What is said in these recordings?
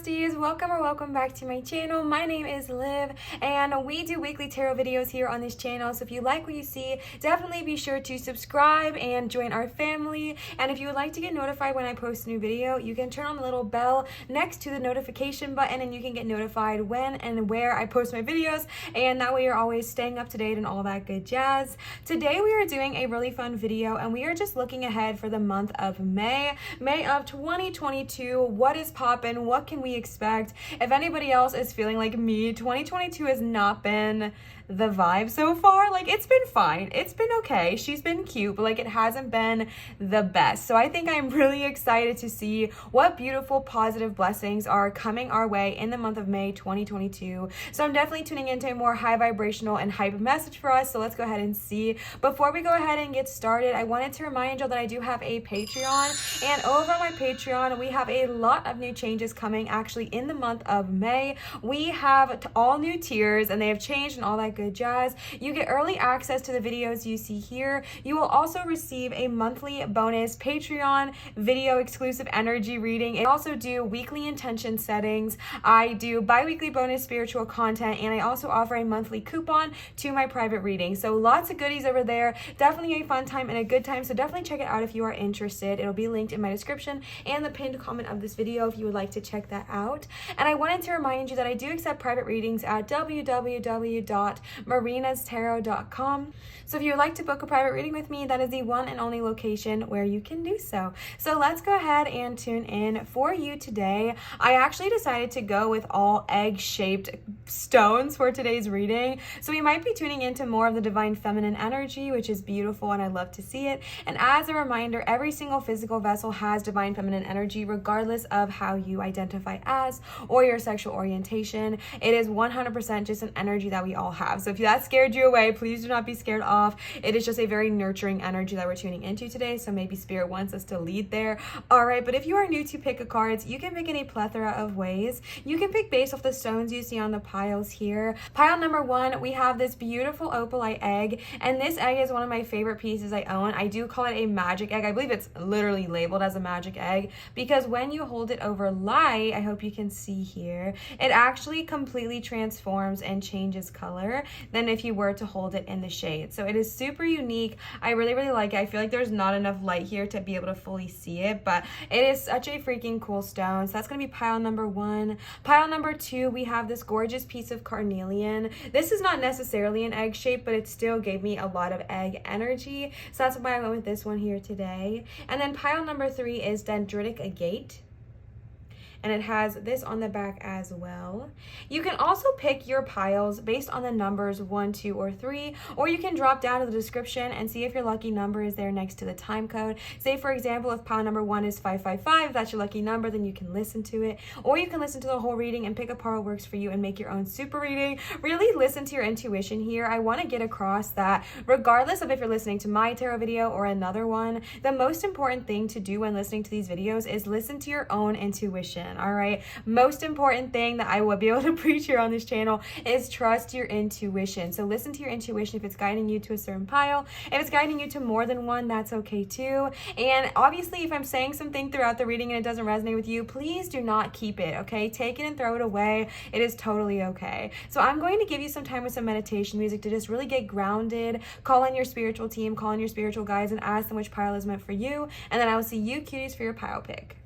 besties, welcome back to my channel. My name is Liv and we do weekly tarot videos here on this channel, so if you like what you see, definitely be sure to subscribe and join our family. And if you would like to get notified when I post a new video, you can turn on the little bell next to the notification button and you can get notified when and where I post my videos, and that way you're always staying up to date and all that good jazz. Today we are doing a really fun video and we are just looking ahead for the month of May of 2022. What is poppin'? What can we expect? If anybody else is feeling like me, 2022 has not been the vibe so far. Like, it's been fine, it's been okay, she's been cute, but like it hasn't been the best. So I think I'm really excited to see what beautiful positive blessings are coming our way in the month of May 2022. So I'm definitely tuning into a more high vibrational and hype message for us, so let's go ahead and see. Before we go ahead and get started, I wanted to remind y'all that I do have a Patreon, and over on my Patreon we have a lot of new changes coming actually in the month of May. We have all new tiers and they have changed and all that good jazz. You get early access to the videos you see here. You will also receive a monthly bonus Patreon video exclusive energy reading. I also do weekly intention settings. I do bi-weekly bonus spiritual content, and I also offer a monthly coupon to my private reading. So lots of goodies over there. Definitely a fun time and a good time, so definitely check it out if you are interested. It'll be linked in my description and the pinned comment of this video if you would like to check that out. And I wanted to remind you that I do accept private readings at www.marinastarot.com. So if you would like to book a private reading with me, that is the one and only location where you can do so. So let's go ahead and tune in for you today. I actually decided to go with all egg-shaped stones for today's reading. So we might be tuning into more of the divine feminine energy, which is beautiful and I love to see it. And as a reminder, every single physical vessel has divine feminine energy regardless of how you identify as or your sexual orientation. It is 100% just an energy that we all have. So if that scared you away, please do not be scared off. It is just a very nurturing energy that we're tuning into today, so maybe spirit wants us to lead there. All right, but if you are new to pick a cards, you can pick in a plethora of ways. You can pick based off the stones you see on the piles here. Pile number one, we have this beautiful opalite egg, and this egg is one of my favorite pieces I own. I do call it a magic egg. I believe it's literally labeled as a magic egg because when you hold it over light, I hope you can see here, it actually completely transforms and changes color than if you were to hold it in the shade. So it is super unique. I really like it. I feel like there's not enough light here to be able to fully see it, but it is such a freaking cool stone. So that's going to be pile number one. Pile number two, we have this gorgeous piece of carnelian. This is not necessarily an egg shape, but it still gave me a lot of egg energy. So that's why I went with this one here today. And then pile number three is dendritic agate, and it has this on the back as well. You can also pick your piles based on the numbers 1, 2, or 3, or you can drop down to the description and see if your lucky number is there next to the time code. Say for example, if pile number 1 is 555, if that's your lucky number, then you can listen to it, or you can listen to the whole reading and pick a part that works for you and make your own super reading. Really listen to your intuition here. I want to get across that regardless of if you're listening to my tarot video or another one, the most important thing to do when listening to these videos is listen to your own intuition. All right, most important thing that I will be able to preach here on this channel is trust your intuition. So listen to your intuition. If it's guiding you to a certain pile, if it's guiding you to more than one, that's okay too. And obviously if I'm saying something throughout the reading and it doesn't resonate with you, please do not keep it, okay? Take it and throw it away. It is totally okay. So I'm going to give you some time with some meditation music to just really get grounded, call on your spiritual team, call on your spiritual guides, and ask them which pile is meant for you, and then I will see you cuties for your pile pick.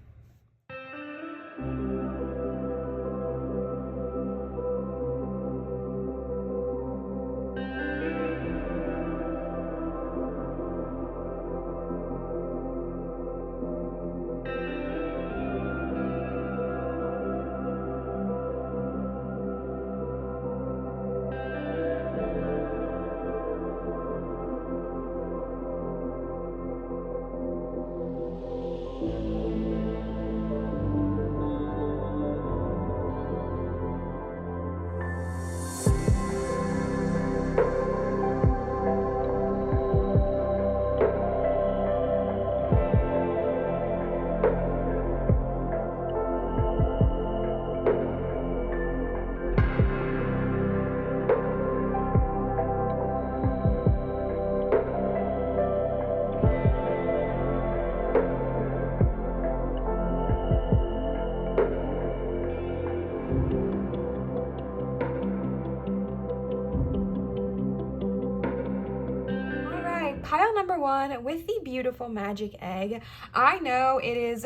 one with the beautiful magic egg. I know it is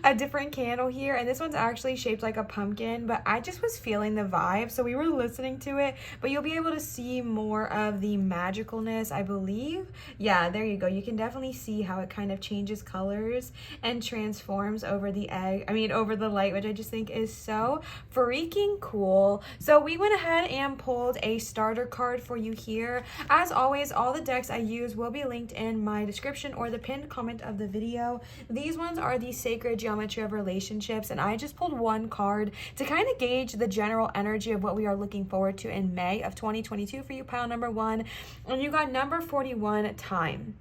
a different candle here, and this one's actually shaped like a pumpkin, but I just was feeling the vibe, so we were listening to it. But you'll be able to see more of the magicalness, I believe. Yeah, there you go. You can definitely see how it kind of changes colors and transforms over the egg, over the light, which I just think is so freaking cool. So we went ahead and pulled a starter card for you here. As always, all the decks I use will be linked in my description or the pinned comment of the video. These ones are the Sacred Geometry of Relationships, and I just pulled one card to kind of gauge the general energy of what we are looking forward to in May of 2022 for you, pile number 1. And you got number 41, time.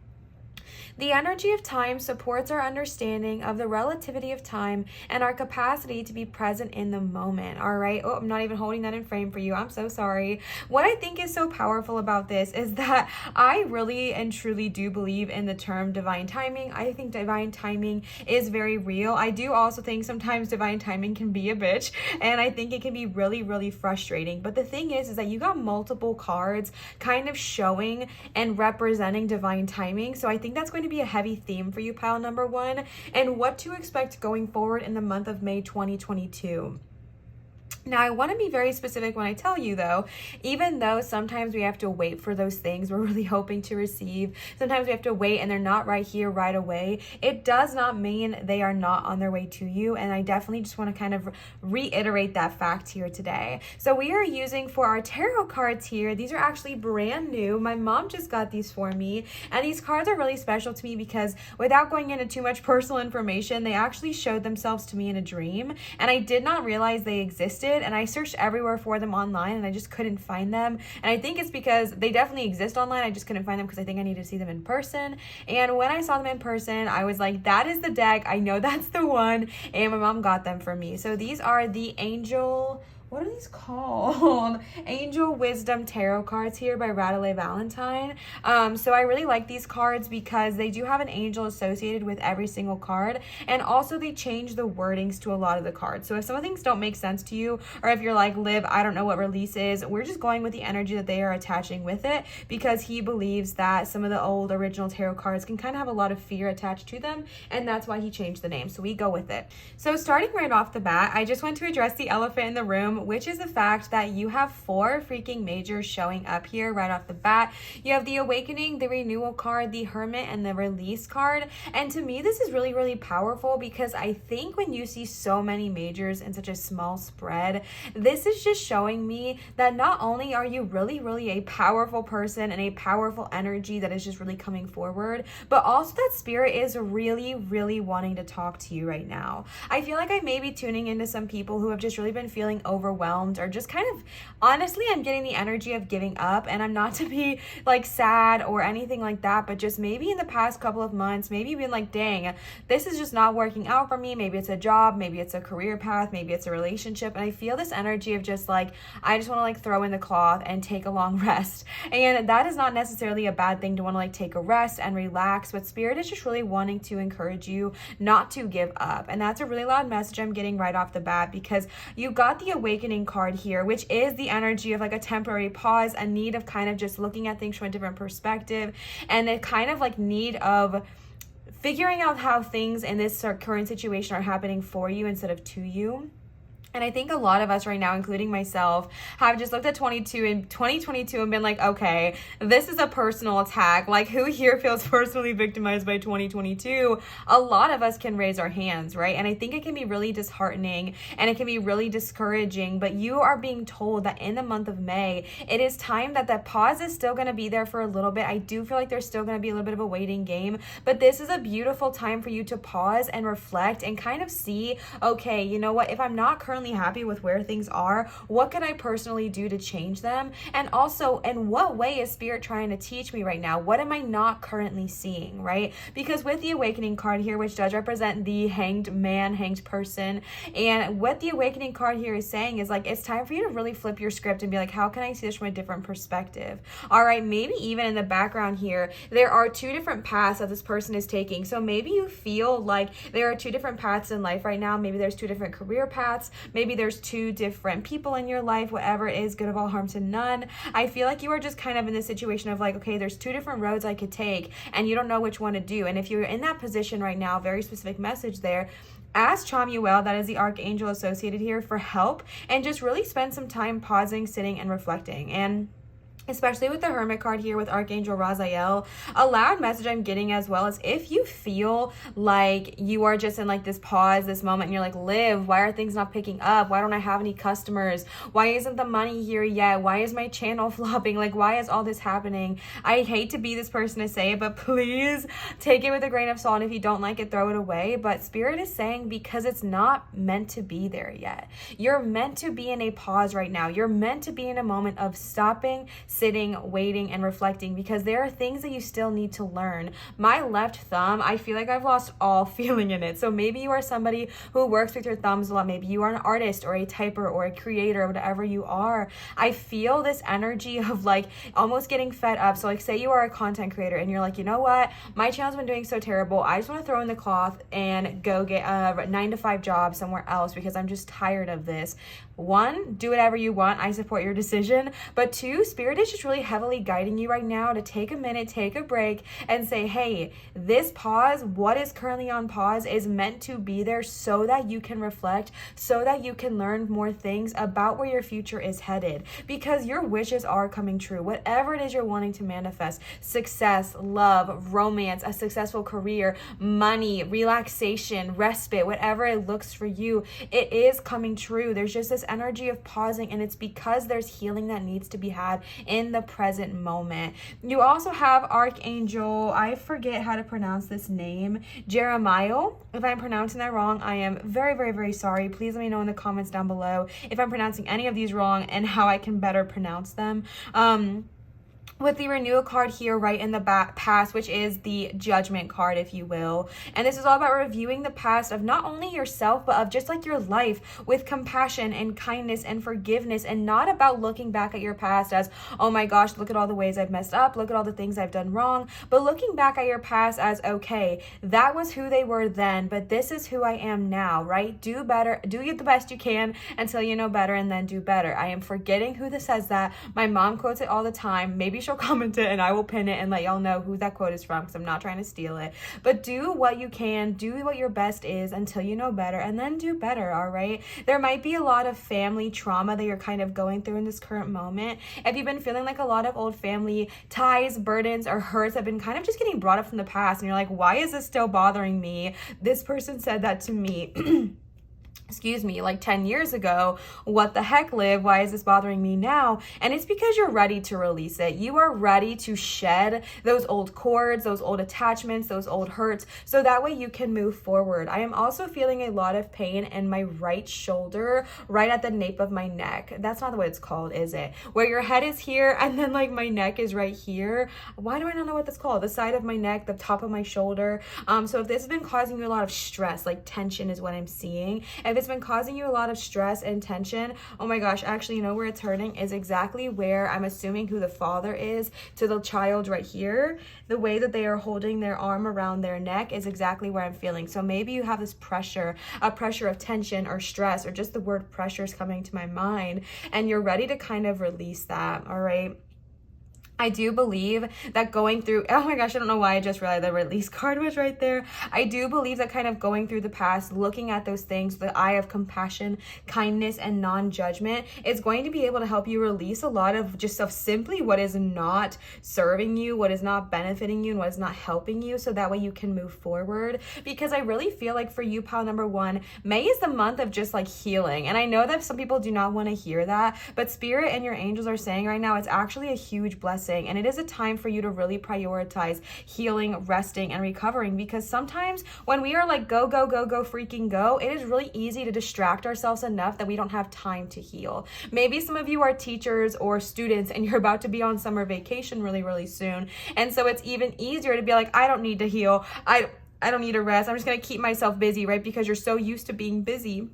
The energy of time supports our understanding of the relativity of time and our capacity to be present in the moment. All right. Oh, I'm not even holding that in frame for you. I'm so sorry. What I think is so powerful about this is that I really and truly do believe in the term divine timing. I think divine timing is very real. I do also think sometimes divine timing can be a bitch, and I think it can be really, really frustrating. But the thing is that you got multiple cards kind of showing and representing divine timing. So I think that's going to be a heavy theme for you, pile number 1, and what to expect going forward in the month of May 2022. Now, I want to be very specific when I tell you, though, even though sometimes we have to wait for those things we're really hoping to receive, sometimes we have to wait and they're not right here right away, it does not mean they are not on their way to you. And I definitely just want to kind of reiterate that fact here today. So we are using for our tarot cards here, these are actually brand new. My mom just got these for me, and these cards are really special to me because without going into too much personal information, they actually showed themselves to me in a dream, and I did not realize they existed. And I searched everywhere for them online and I just couldn't find them. And I think it's because they definitely exist online. I just couldn't find them because I think I need to see them in person. And when I saw them in person, I was like, that is the deck. I know that's the one. And my mom got them for me. So these are the Angel... what are these called? Angel Wisdom Tarot cards here by Radele Valentine. So I really like these cards because they do have an angel associated with every single card. And also they change the wordings to a lot of the cards. So if some of things don't make sense to you, or if you're like, Liv, I don't know what release is, we're just going with the energy that they are attaching with it, because he believes that some of the old original tarot cards can kind of have a lot of fear attached to them. And that's why he changed the name. So we go with it. So starting right off the bat, I just want to address the elephant in the room, which is the fact that you have 4 freaking majors showing up here right off the bat. You have the Awakening, the Renewal card, the Hermit, and the Release card. And to me, this is really, really powerful because I think when you see so many majors in such a small spread, this is just showing me that not only are you really, really a powerful person and a powerful energy that is just really coming forward, but also that spirit is really, really wanting to talk to you right now. I feel like I may be tuning into some people who have just really been feeling overwhelmed, or just kind of, honestly, I'm getting the energy of giving up. And I'm not to be like sad or anything like that, but just maybe in the past couple of months, maybe you've been like, dang, this is just not working out for me. Maybe it's a job, maybe it's a career path, maybe it's a relationship. And I feel this energy of just like, I just want to like throw in the cloth and take a long rest. And that is not necessarily a bad thing to want to like take a rest and relax, but spirit is just really wanting to encourage you not to give up. And that's a really loud message I'm getting right off the bat, because you got the Awakening card here, which is the energy of like a temporary pause, a need of kind of just looking at things from a different perspective, and a kind of like need of figuring out how things in this current situation are happening for you instead of to you. And I think a lot of us right now, including myself, have just looked at 2022 and been like, okay, this is a personal attack. Like, who here feels personally victimized by 2022? A lot of us can raise our hands, right? And I think it can be really disheartening and it can be really discouraging, but you are being told that in the month of May, it is time that pause is still going to be there for a little bit. I do feel like there's still going to be a little bit of a waiting game, but this is a beautiful time for you to pause and reflect and kind of see, okay, you know what, if I'm not currently happy with where things are, what can I personally do to change them? And also, in what way is spirit trying to teach me right now? What am I not currently seeing, right? Because with the Awakening card here, which does represent the hanged man, hanged person, and what the Awakening card here is saying is like, it's time for you to really flip your script and be like, how can I see this from a different perspective? All right, maybe even in the background here, there are 2 different paths that this person is taking. So maybe you feel like there are 2 different paths in life right now. Maybe there's 2 different career paths. Maybe there's two different people in your life, whatever it is, good of all harm to none. I feel like you are just kind of in this situation of like, okay, there's two different roads I could take and you don't know which one to do. And if you're in that position right now, very specific message there, ask Chamuel, that is the archangel associated here, for help, and just really spend some time pausing, sitting, and reflecting. And especially with the Hermit card here with Archangel Raziel, a loud message I'm getting as well is if you feel like you are just in like this pause, this moment, and you're like, Liv, why are things not picking up? Why don't I have any customers? Why isn't the money here yet? Why is my channel flopping? Like, why is all this happening? I hate to be this person to say it, but please take it with a grain of salt. And if you don't like it, throw it away. But Spirit is saying, because it's not meant to be there yet. You're meant to be in a pause right now. You're meant to be in a moment of stopping, sitting, waiting, and reflecting, because there are things that you still need to learn. My left thumb, I feel like I've lost all feeling in it. So maybe you are somebody who works with your thumbs a lot. Maybe you are an artist or a typer or a creator, whatever you are. I feel this energy of like almost getting fed up. So like say you are a content creator and you're like, you know what? My channel's been doing so terrible. I just want to throw in the cloth and go get a 9-to-5 job somewhere else because I'm just tired of this. One, do whatever you want. I support your decision. But two, Spirit is just really heavily guiding you right now to take a minute, take a break, and say, hey, this pause, what is currently on pause, is meant to be there so that you can reflect, so that you can learn more things about where your future is headed. Because your wishes are coming true. Whatever it is you're wanting to manifest, success, love, romance, a successful career, money, relaxation, respite, whatever it looks for you, it is coming true. There's just this energy of pausing, and it's because there's healing that needs to be had in the present moment. You also have Archangel, I forget how to pronounce this name, Jeremiah. If I'm pronouncing that wrong, I am very, very, very sorry. Please let me know in the comments down below if I'm pronouncing any of these wrong and how I can better pronounce them. With the renewal card here right in the past, which is the judgment card, if you will. And this is all about reviewing the past of not only yourself, but of just like your life with compassion and kindness and forgiveness, and not about looking back at your past as, oh my gosh, look at all the ways I've messed up, look at all the things I've done wrong, but looking back at your past as, okay, that was who they were then, but this is who I am now, right? Do better, do the best you can until you know better, and then do better. I am forgetting who this says that. My mom quotes it all the time. Maybe she'll comment it and I will pin it and let y'all know who that quote is from, because I'm not trying to steal it. But do what you can, do what your best is until you know better, and then do better, all right? There might be a lot of family trauma that you're kind of going through in this current moment. If you've been feeling like a lot of old family ties, burdens, or hurts have been kind of just getting brought up from the past, and you're like, why is this still bothering me? This person said that to me excuse me, like 10 years ago. What the heck, Liv? Why is this bothering me now? And it's because you're ready to release it. You are ready to shed those old cords, those old attachments, those old hurts, so that way you can move forward. I am also feeling a lot of pain in my right shoulder, right at the nape of my neck. That's not the way it's called, is it? Where your head is here and then like my neck is right here. Why do I not know what that's called? The side of my neck, the top of my shoulder. So if this has been causing you a lot of stress, like tension is what I'm seeing. If it's been causing you a lot of stress and tension, oh my gosh, actually, you know where it's hurting is exactly where I'm assuming who the father is to the child right here. The way that they are holding their arm around their neck is exactly where I'm feeling. So maybe you have this pressure, a pressure of tension or stress, or just the word pressure is coming to my mind, and you're ready to kind of release that, all right? I do believe that going through, oh my gosh, I don't know why I just realized the release card was right there. I do believe that kind of going through the past, looking at those things, the eye of compassion, kindness, and non-judgment is going to be able to help you release a lot of just of simply what is not serving you, what is not benefiting you, and what is not helping you, so that way you can move forward. Because I really feel like for you, pile number one, May is the month of just like healing. And I know that some people do not want to hear that, but Spirit and your angels are saying right now, it's actually a huge blessing. And it is a time for you to really prioritize healing, resting, and recovering, because sometimes when we are like go, go, go, go, freaking go, it is really easy to distract ourselves enough that we don't have time to heal. Maybe some of you are teachers or students and you're about to be on summer vacation really, really soon. And so it's even easier to be like, I don't need to heal. I don't need to rest. I'm just going to keep myself busy, right? Because you're so used to being busy.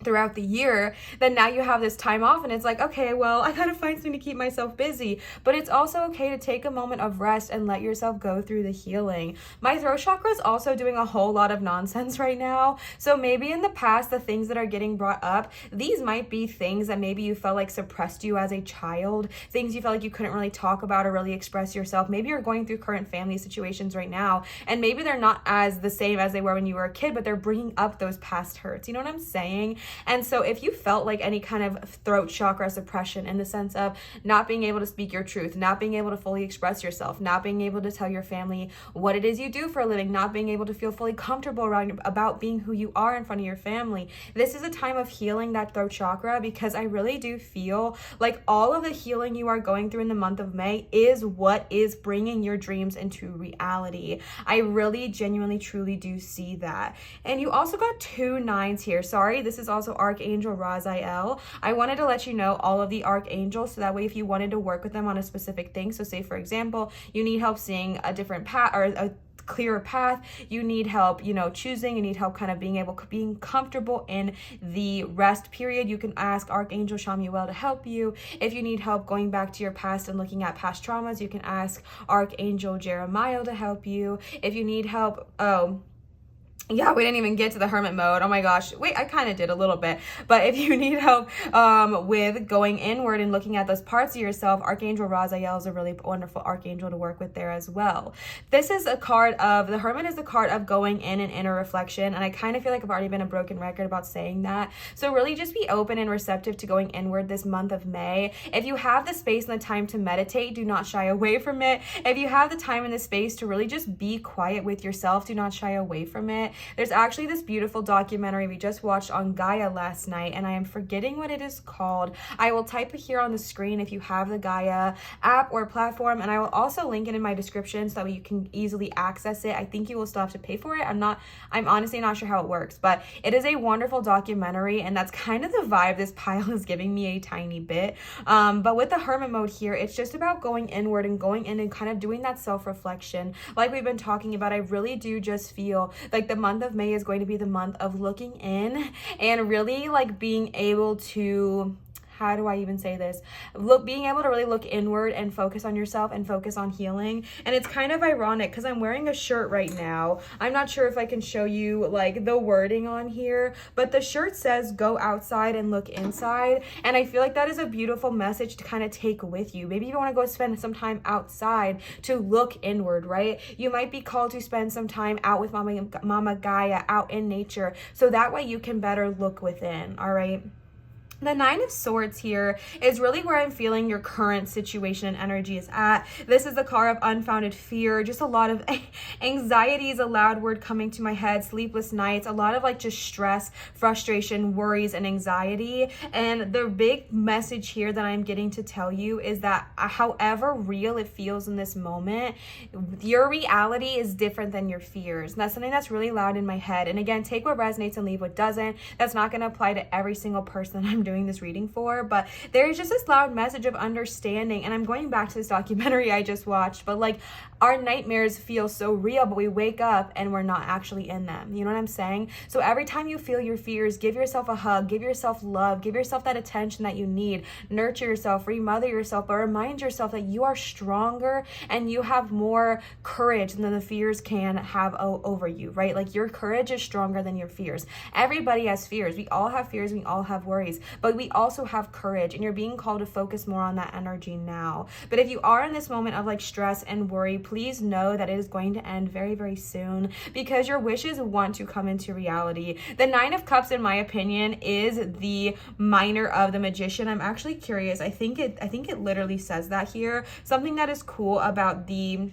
throughout the year, then now you have this time off and it's like, okay, well, I gotta find something to keep myself busy. But it's also okay to take a moment of rest and let yourself go through the healing. My throat chakra is also doing a whole lot of nonsense right now. So maybe in the past, the things that are getting brought up, these might be things that maybe you felt like suppressed you as a child, things you felt like you couldn't really talk about or really express yourself. Maybe you're going through current family situations right now, and maybe they're not as the same as they were when you were a kid, but they're bringing up those past hurts. You know what I'm saying? And so if you felt like any kind of throat chakra suppression in the sense of not being able to speak your truth, not being able to fully express yourself, not being able to tell your family what it is you do for a living, not being able to feel fully comfortable about being who you are in front of your family, this is a time of healing that throat chakra, because I really do feel like all of the healing you are going through in the month of May is what is bringing your dreams into reality. I really genuinely truly do see that. And you also got 2 9s here. Sorry, this is also Archangel Raziel. I wanted to let you know all of the archangels, so that way if you wanted to work with them on a specific thing, so say for example, you need help seeing a different path or a clearer path, you need help, choosing, you need help kind of being comfortable in the rest period, you can ask Archangel Chamuel to help you. If you need help going back to your past and looking at past traumas, you can ask Archangel Jeremiah to help you. If you need help, yeah, we didn't even get to the hermit mode. Oh my gosh. Wait, I kind of did a little bit. But if you need help with going inward and looking at those parts of yourself, Archangel Raziel is a really wonderful archangel to work with there as well. This is a card of, the hermit is the card of going in and inner reflection. And I kind of feel like I've already been a broken record about saying that. So really just be open and receptive to going inward this month of May. If you have the space and the time to meditate, do not shy away from it. If you have the time and the space to really just be quiet with yourself, do not shy away from it. There's actually this beautiful documentary we just watched on Gaia last night, and I am forgetting what it is called. I will type it here on the screen if you have the Gaia app or platform, and I will also link it in my description so that you can easily access it. I think you will still have to pay for it. I'm honestly not sure how it works, but it is a wonderful documentary, and that's kind of the vibe this pile is giving me a tiny bit. But with the hermit mode here, it's just about going inward and going in and kind of doing that self-reflection. Like we've been talking about, I really do just feel like the month of May is going to be the month of looking in and really like being able to, how do I even say this? Being able to really look inward and focus on yourself and focus on healing. And it's kind of ironic because I'm wearing a shirt right now. I'm not sure if I can show you like the wording on here, but the shirt says go outside and look inside. And I feel like that is a beautiful message to kind of take with you. Maybe you want to go spend some time outside to look inward, right? You might be called to spend some time out with Mama Gaia, out in nature, so that way you can better look within, all right? The 9 of Swords here is really where I'm feeling your current situation and energy is at. This is the card of unfounded fear, just a lot of anxiety is a loud word coming to my head, sleepless nights, a lot of like just stress, frustration, worries, and anxiety. And the big message here that I'm getting to tell you is that however real it feels in this moment, your reality is different than your fears. And that's something that's really loud in my head. And again, take what resonates and leave what doesn't. That's not going to apply to every single person I'm doing this reading for, but there's just this loud message of understanding. And I'm going back to this documentary I just watched, but like our nightmares feel so real, but we wake up and we're not actually in them. You know what I'm saying? So every time you feel your fears, give yourself a hug, give yourself love, give yourself that attention that you need, nurture yourself, remother yourself, but remind yourself that you are stronger and you have more courage than the fears can have over you, right? Like your courage is stronger than your fears. Everybody has fears. We all have fears. We all have worries, but we also have courage, and you're being called to focus more on that energy now. But if you are in this moment of like stress and worry, please know that it is going to end very, very soon, because your wishes want to come into reality. The 9 of Cups, in my opinion, is the minor of the Magician. I'm actually curious. I think it literally says that here. Something that is cool about the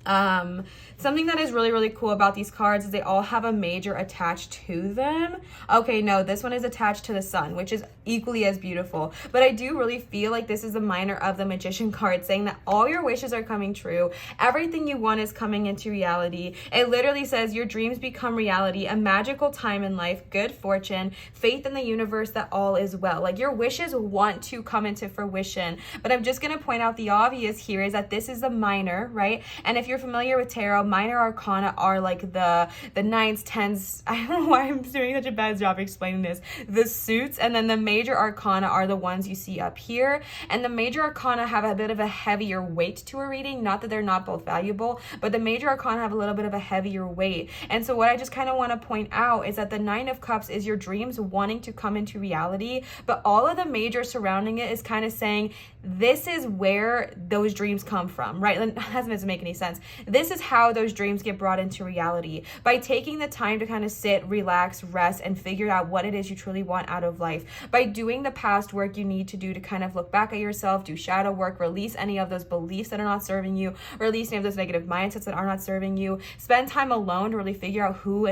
something that is really, really cool about these cards is they all have a major attached to them. Okay, no, this one is attached to the Sun, which is equally as beautiful. But I do really feel like this is a minor of the Magician card, saying that all your wishes are coming true. Everything you want is coming into reality. It literally says your dreams become reality, a magical time in life, good fortune, faith in the universe that all is well. Like your wishes want to come into fruition. But I'm just going to point out the obvious here is that this is a minor, right? And if you're you're familiar with tarot, minor arcana are like the nines, tens. I don't know why I'm doing such a bad job explaining this. The suits, and then the major arcana are the ones you see up here. And the major arcana have a bit of a heavier weight to a reading. Not that they're not both valuable, but the major arcana have a little bit of a heavier weight. And so what I just kind of want to point out is that the Nine of Cups is your dreams wanting to come into reality, but all of the major surrounding it is kind of saying, this is where those dreams come from, right? That doesn't make any sense. This is how those dreams get brought into reality, by taking the time to kind of sit, relax, rest, and figure out what it is you truly want out of life. By doing the past work you need to do to kind of look back at yourself, do shadow work, release any of those beliefs that are not serving you, release any of those negative mindsets that are not serving you. Spend time alone to really figure out who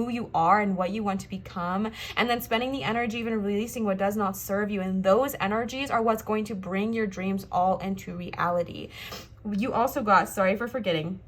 you are and what you want to become, and then spending the energy even releasing what does not serve you. And those energies are what's going to bring your dreams all into reality. You also got, sorry for forgetting,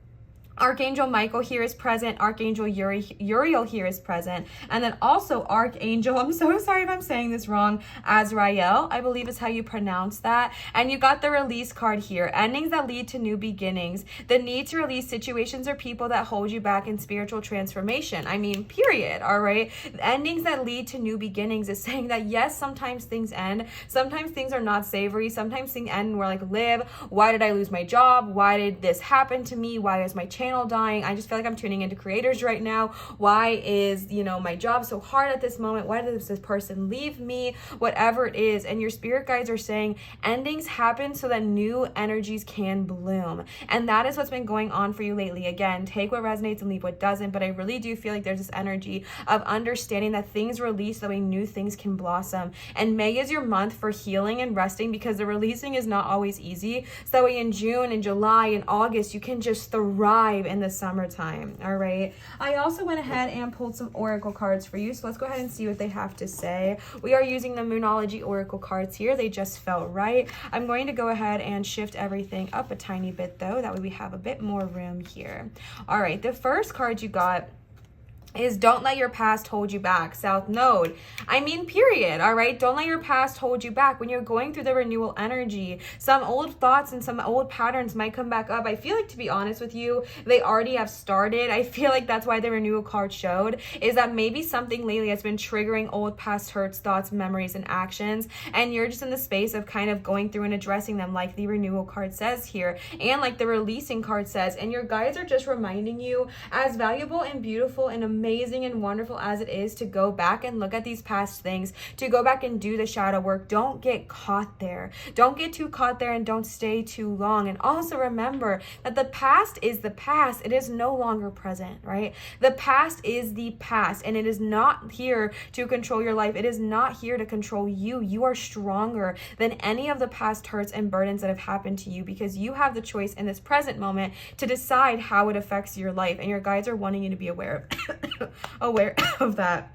Archangel Michael here is present. Archangel Uriel here is present. And then also Archangel, I'm so sorry if I'm saying this wrong, Azrael, I believe is how you pronounce that. And you got the release card here. Endings that lead to new beginnings. The need to release situations or people that hold you back in spiritual transformation. I mean, period, all right? Endings that lead to new beginnings is saying that, yes, sometimes things end. Sometimes things are not savory. Sometimes things end and we're like, Liv, why did I lose my job? Why did this happen to me? Why is my channel dying? I just feel like I'm tuning into creators right now. Why is, my job so hard at this moment? Why did this person leave me? Whatever it is. And your spirit guides are saying endings happen so that new energies can bloom. And that is what's been going on for you lately. Again, take what resonates and leave what doesn't. But I really do feel like there's this energy of understanding that things release so that way new things can blossom. And May is your month for healing and resting, because the releasing is not always easy. So that way in June and July and August, you can just thrive in the summertime. All right. I also went ahead and pulled some oracle cards for you. So let's go ahead and see what they have to say. We are using the Moonology oracle cards here. They just felt right. I'm going to go ahead and shift everything up a tiny bit though. That way we have a bit more room here. All right. The first card you got is don't let your past hold you back. South Node. I mean, period. All right. Don't let your past hold you back. When you're going through the renewal energy, some old thoughts and some old patterns might come back up. I feel like, to be honest with you, they already have started. I feel like that's why the renewal card showed, is that maybe something lately has been triggering old past hurts, thoughts, memories, and actions. And you're just in the space of kind of going through and addressing them, like the renewal card says here, and like the releasing card says. And your guides are just reminding you, as valuable and beautiful and amazing and wonderful as it is to go back and look at these past things, to go back and do the shadow work, don't get caught there. Don't get too caught there, and don't stay too long. And also remember that the past is the past. It is no longer present, right? The past is the past, and it is not here to control your life. It is not here to control you. You are stronger than any of the past hurts and burdens that have happened to you, because you have the choice in this present moment to decide how it affects your life. And your guides are wanting you to be aware of that.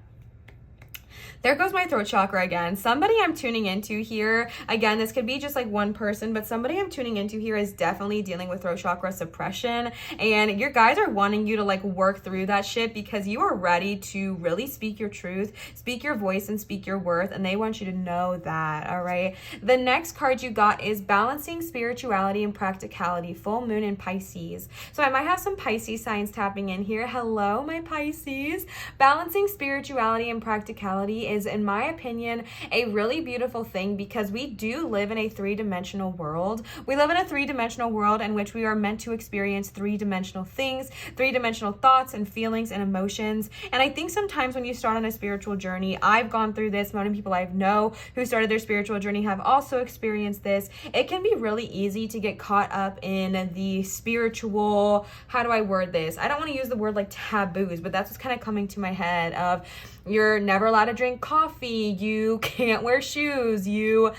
There goes my throat chakra again. Somebody I'm tuning into here, again, this could be just like one person, but somebody I'm tuning into here is definitely dealing with throat chakra suppression. And your guides are wanting you to like work through that shit, because you are ready to really speak your truth, speak your voice, and speak your worth. And they want you to know that, all right? The next card you got is balancing spirituality and practicality, full moon in Pisces. So I might have some Pisces signs tapping in here. Hello, my Pisces. Balancing spirituality and practicality is, in my opinion, a really beautiful thing, because we do live in a three-dimensional world. We live in a three-dimensional world in which we are meant to experience three-dimensional things, three-dimensional thoughts and feelings and emotions. And I think sometimes when you start on a spiritual journey, I've gone through this, many people I know who started their spiritual journey have also experienced this. It can be really easy to get caught up in the spiritual, how do I word this? I don't want to use the word like taboos, but that's what's kind of coming to my head of, you're never allowed to drink coffee, you can't wear shoes, you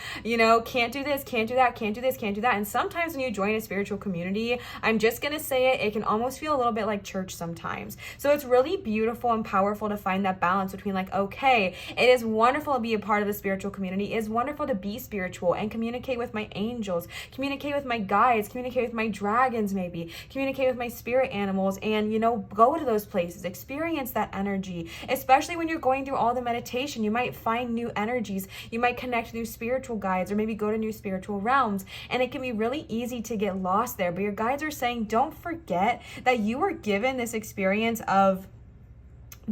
can't do this, can't do that, can't do this, can't do that. And sometimes when you join a spiritual community, I'm just gonna say it can almost feel a little bit like church sometimes. So it's really beautiful and powerful to find that balance between like, okay, it is wonderful to be a part of a spiritual community. It is wonderful to be spiritual and communicate with my angels, communicate with my guides, communicate with my dragons, maybe communicate with my spirit animals, and go to those places, experience that energy, especially when you're going through all the meditation realization. You might find new energies. You might connect new spiritual guides, or maybe go to new spiritual realms. And it can be really easy to get lost there. But your guides are saying, don't forget that you were given this experience of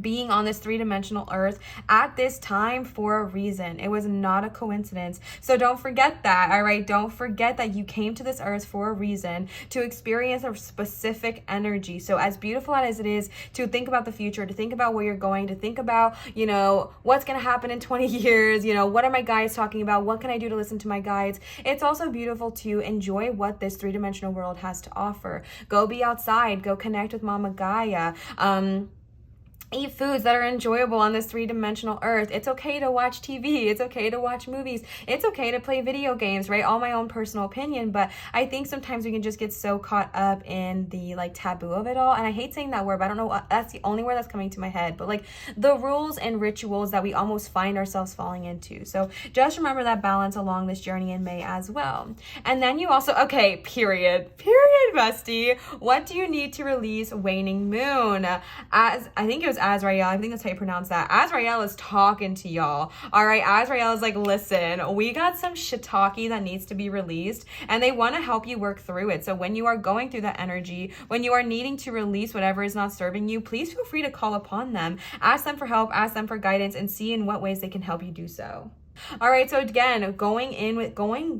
being on this three-dimensional earth at this time for a reason. It was not a coincidence. So don't forget that, all right? Don't forget that you came to this earth for a reason, to experience a specific energy. So as beautiful as it is to think about the future, to think about where you're going, to think about, you know, what's going to happen in 20 years, you know, what are my guides talking about? What can I do to listen to my guides? It's also beautiful to enjoy what this three-dimensional world has to offer. Go be outside, go connect with Mama Gaia, eat foods that are enjoyable on this three-dimensional earth. It's okay to watch TV. It's okay to watch movies. It's okay to play video games, right? All my own personal opinion, but I think sometimes we can just get so caught up in the like taboo of it all. And I hate saying that word, but I don't know, that's the only word that's coming to my head. But like the rules and rituals that we almost find ourselves falling into. So just remember that balance along this journey in May as well. And then you also, okay, period, bestie. What do you need to release waning moon? As I think it was Azrael, I think that's how you pronounce that. Azrael is talking to y'all. All right, Azrael is like, listen, we got some shiitake that needs to be released, and they want to help you work through it. So when you are going through that energy, when you are needing to release whatever is not serving you, please feel free to call upon them. Ask them for help, ask them for guidance, and see in what ways they can help you do so. All right, so again, going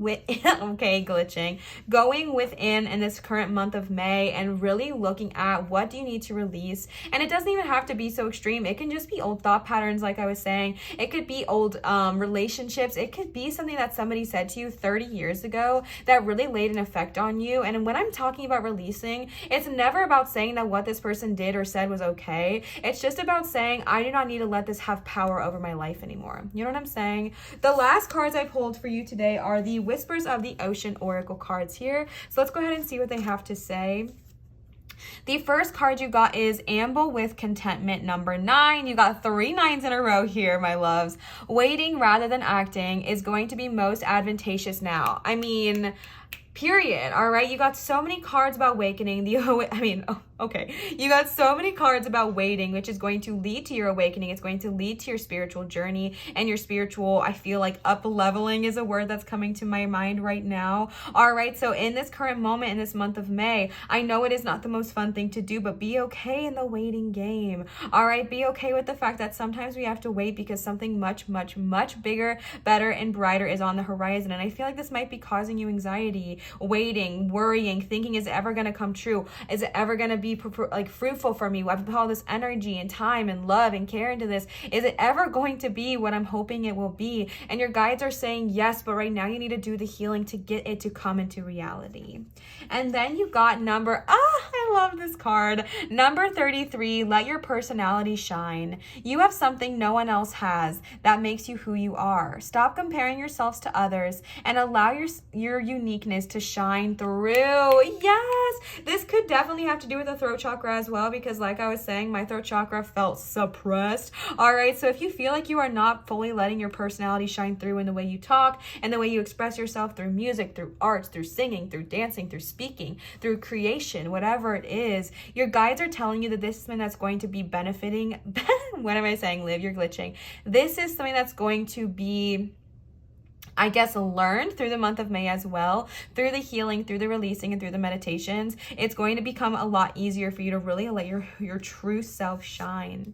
within in this current month of May and really looking at what do you need to release. And it doesn't even have to be so extreme. It can just be old thought patterns, like I was saying. It could be old relationships. It could be something that somebody said to you 30 years ago that really laid an effect on you. And when I'm talking about releasing, it's never about saying that what this person did or said was okay. It's just about saying, I do not need to let this have power over my life anymore. You know what I'm saying? The last cards I pulled for you today are the Whispers of the Ocean Oracle cards here. So let's go ahead and see what they have to say. The first card you got is Amble with Contentment, number 9. You got 3 9s in a row here, my loves. Waiting rather than acting is going to be most advantageous now. I mean, period. All right, you got so many cards about awakening. You got so many cards about waiting, which is going to lead to your awakening. It's going to lead to your spiritual journey and your spiritual, I feel like up-leveling is a word that's coming to my mind right now. All right, so in this current moment, in this month of May, I know it is not the most fun thing to do, but be okay in the waiting game. All right, be okay with the fact that sometimes we have to wait because something much, much, much bigger, better, and brighter is on the horizon. And I feel like this might be causing you anxiety, waiting, worrying, thinking, is it ever going to come true? Is it ever going to be like fruitful for me? I've put all this energy and time and love and care into this. Is it ever going to be what I'm hoping it will be? And your guides are saying yes, but right now you need to do the healing to get it to come into reality. And then you got I love this card. Number 33, let your personality shine. You have something no one else has that makes you who you are. Stop comparing yourselves to others and allow your uniqueness to shine through. Yes, this could definitely have to do with the throat chakra as well, because like I was saying, my throat chakra felt suppressed. All right, so if you feel like you are not fully letting your personality shine through in the way you talk and the way you express yourself through music, through arts, through singing, through dancing, through speaking, through creation, whatever it is, your guides are telling you that this is something that's going to be benefiting. What am I saying, Liv? You're glitching. This is something that's going to be, I guess, learned through the month of May as well, through the healing, through the releasing, and through the meditations. It's going to become a lot easier for you to really let your true self shine.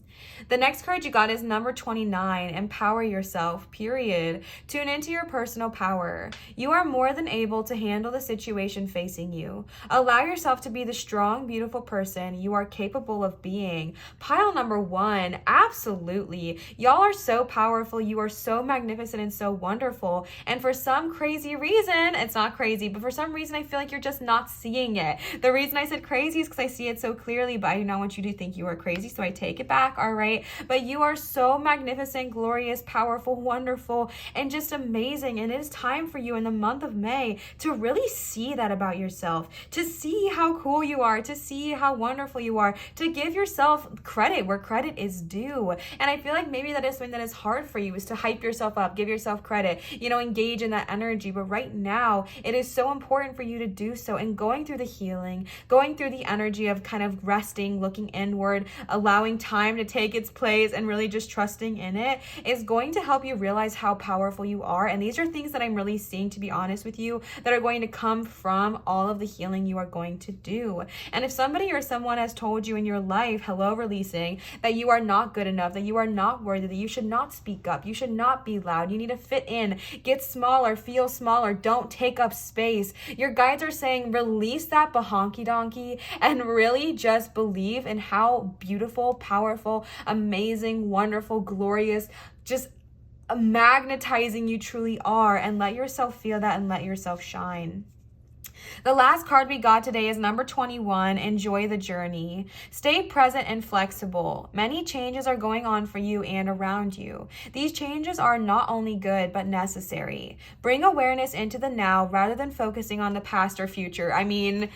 The next card you got is number 29, empower yourself, period. Tune into your personal power. You are more than able to handle the situation facing you. Allow yourself to be the strong, beautiful person you are capable of being. Pile number 1, absolutely. Y'all are so powerful. You are so magnificent and so wonderful. And for some crazy reason, it's not crazy, but for some reason, I feel like you're just not seeing it. The reason I said crazy is because I see it so clearly, but I do not want you to think you are crazy, so I take it back, all right? But you are so magnificent, glorious, powerful, wonderful, and just amazing. And it is time for you in the month of May to really see that about yourself, to see how cool you are, to see how wonderful you are, to give yourself credit where credit is due. And I feel like maybe that is something that is hard for you, is to hype yourself up, give yourself credit, engage in that energy. But right now, it is so important for you to do so, and going through the healing, going through the energy of kind of resting, looking inward, allowing time to take its place, and really just trusting in it is going to help you realize how powerful you are. And these are things that I'm really seeing, to be honest with you, that are going to come from all of the healing you are going to do. And if somebody or someone has told you in your life, hello releasing, that you are not good enough, that you are not worthy, that you should not speak up, you should not be loud, you need to fit in, get smaller, feel smaller, don't take up space, your guides are saying release that bahonky donkey and really just believe in how beautiful, powerful, amazing, wonderful, glorious, just magnetizing you truly are, and let yourself feel that and let yourself shine. The last card we got today is number 21, enjoy the journey. Stay present and flexible. Many changes are going on for you and around you. These changes are not only good, but necessary. Bring awareness into the now rather than focusing on the past or future. I mean,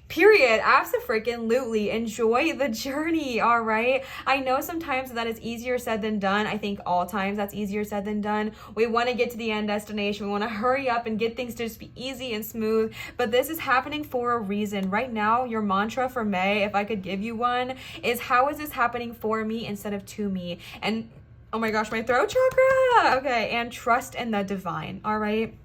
period. Abso-freaking-lutely. Enjoy the journey, all right? I know sometimes that is easier said than done. I think all times that's easier said than done. We want to get to the end destination. We want to hurry up and get things to just be easy and smooth, but this is happening for a reason. Right now, your mantra for May, if I could give you one, is how is this happening for me instead of to me? And oh my gosh, my throat chakra. Okay, and trust in the divine, all right?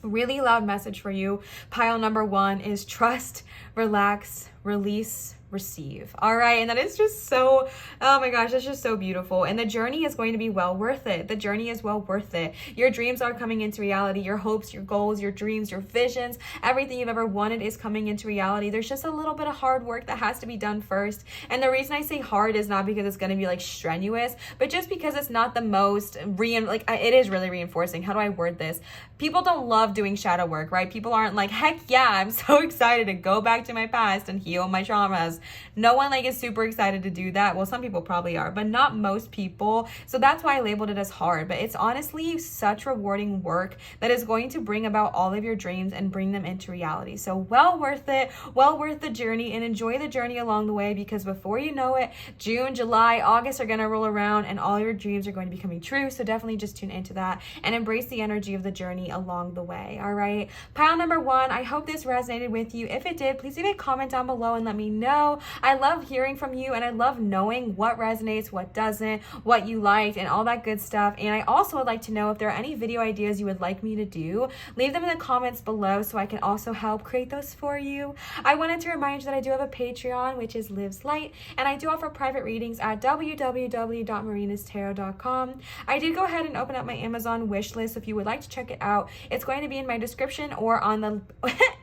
Really loud message for you. Pile number 1 is trust, relax, release, receive. All right. And that is just so, oh my gosh, that's just so beautiful. And the journey is going to be well worth it. The journey is well worth it. Your dreams are coming into reality. Your hopes, your goals, your dreams, your visions, everything you've ever wanted is coming into reality. There's just a little bit of hard work that has to be done first. And the reason I say hard is not because it's going to be like strenuous, but just because it's not the most it is really reinforcing. How do I word this? People don't love doing shadow work, right? People aren't like, heck yeah, I'm so excited to go back to my past and heal my traumas. No one is super excited to do that. Well, some people probably are, but not most people. So that's why I labeled it as hard, but it's honestly such rewarding work that is going to bring about all of your dreams and bring them into reality. So well worth it, well worth the journey, and enjoy the journey along the way, because before you know it, June, July, August are going to roll around and all your dreams are going to be coming true. So definitely just tune into that and embrace the energy of the journey along the way. All right. Pile number 1, I hope this resonated with you. If it did, please leave a comment down below and let me know. I love hearing from you, and I love knowing what resonates, what doesn't, what you liked, and all that good stuff. And I also would like to know if there are any video ideas you would like me to do. Leave them in the comments below so I can also help create those for you. I wanted to remind you that I do have a Patreon, which is Lives Light, and I do offer private readings at www.marinastarot.com. I did go ahead and open up my Amazon wish list if you would like to check it out. It's going to be in my description or on the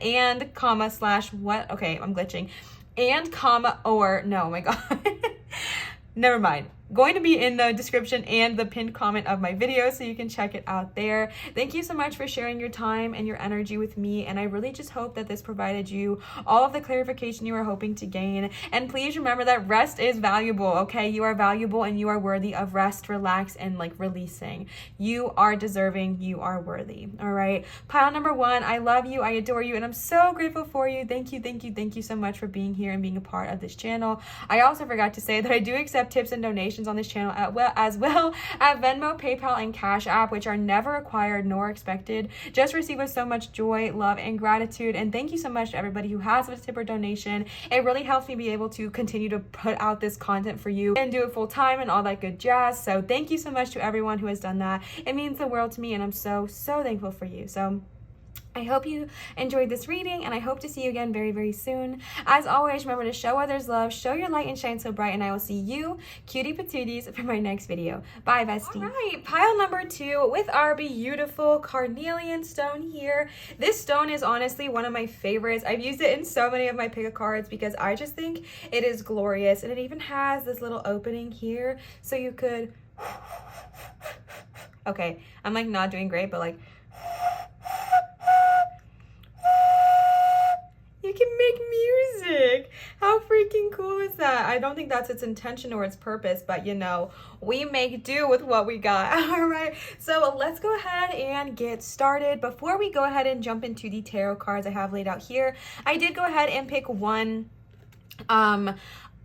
and comma slash what? Okay, I'm glitching. And comma or no, oh my god. Never mind. Going to be in the description and the pinned comment of my video, so you can check it out there. Thank you so much for sharing your time and your energy with me, and I really just hope that this provided you all of the clarification you were hoping to gain. And please remember that rest is valuable, okay? You are valuable and you are worthy of rest, relax, and releasing. You are deserving, you are worthy, all right? Pile number 1, I love you, I adore you, and I'm so grateful for you. Thank you, thank you, thank you so much for being here and being a part of this channel. I also forgot to say that I do accept tips and donations on this channel as well at Venmo, PayPal, and Cash App, which are never required nor expected. Just receive with so much joy, love, and gratitude. And thank you so much to everybody who has a tip or donation. It really helps me be able to continue to put out this content for you and do it full time and all that good jazz. So thank you so much to everyone who has done that. It means the world to me, and I'm so thankful for you. So I hope you enjoyed this reading, and I hope to see you again very, very soon. As always, remember to show others love, show your light, and shine so bright, and I will see you, cutie patooties, for my next video. Bye, bestie. All right, pile number 2 with our beautiful carnelian stone here. This stone is honestly one of my favorites. I've used it in so many of my pick-a cards because I just think it is glorious, and it even has this little opening here, so you could... Okay, I'm not doing great, but you can make music. How freaking cool is that? I don't think that's its intention or its purpose, but we make do with what we got. All right, so let's go ahead and get started. Before we go ahead and jump into the tarot cards I have laid out here, I did go ahead and pick one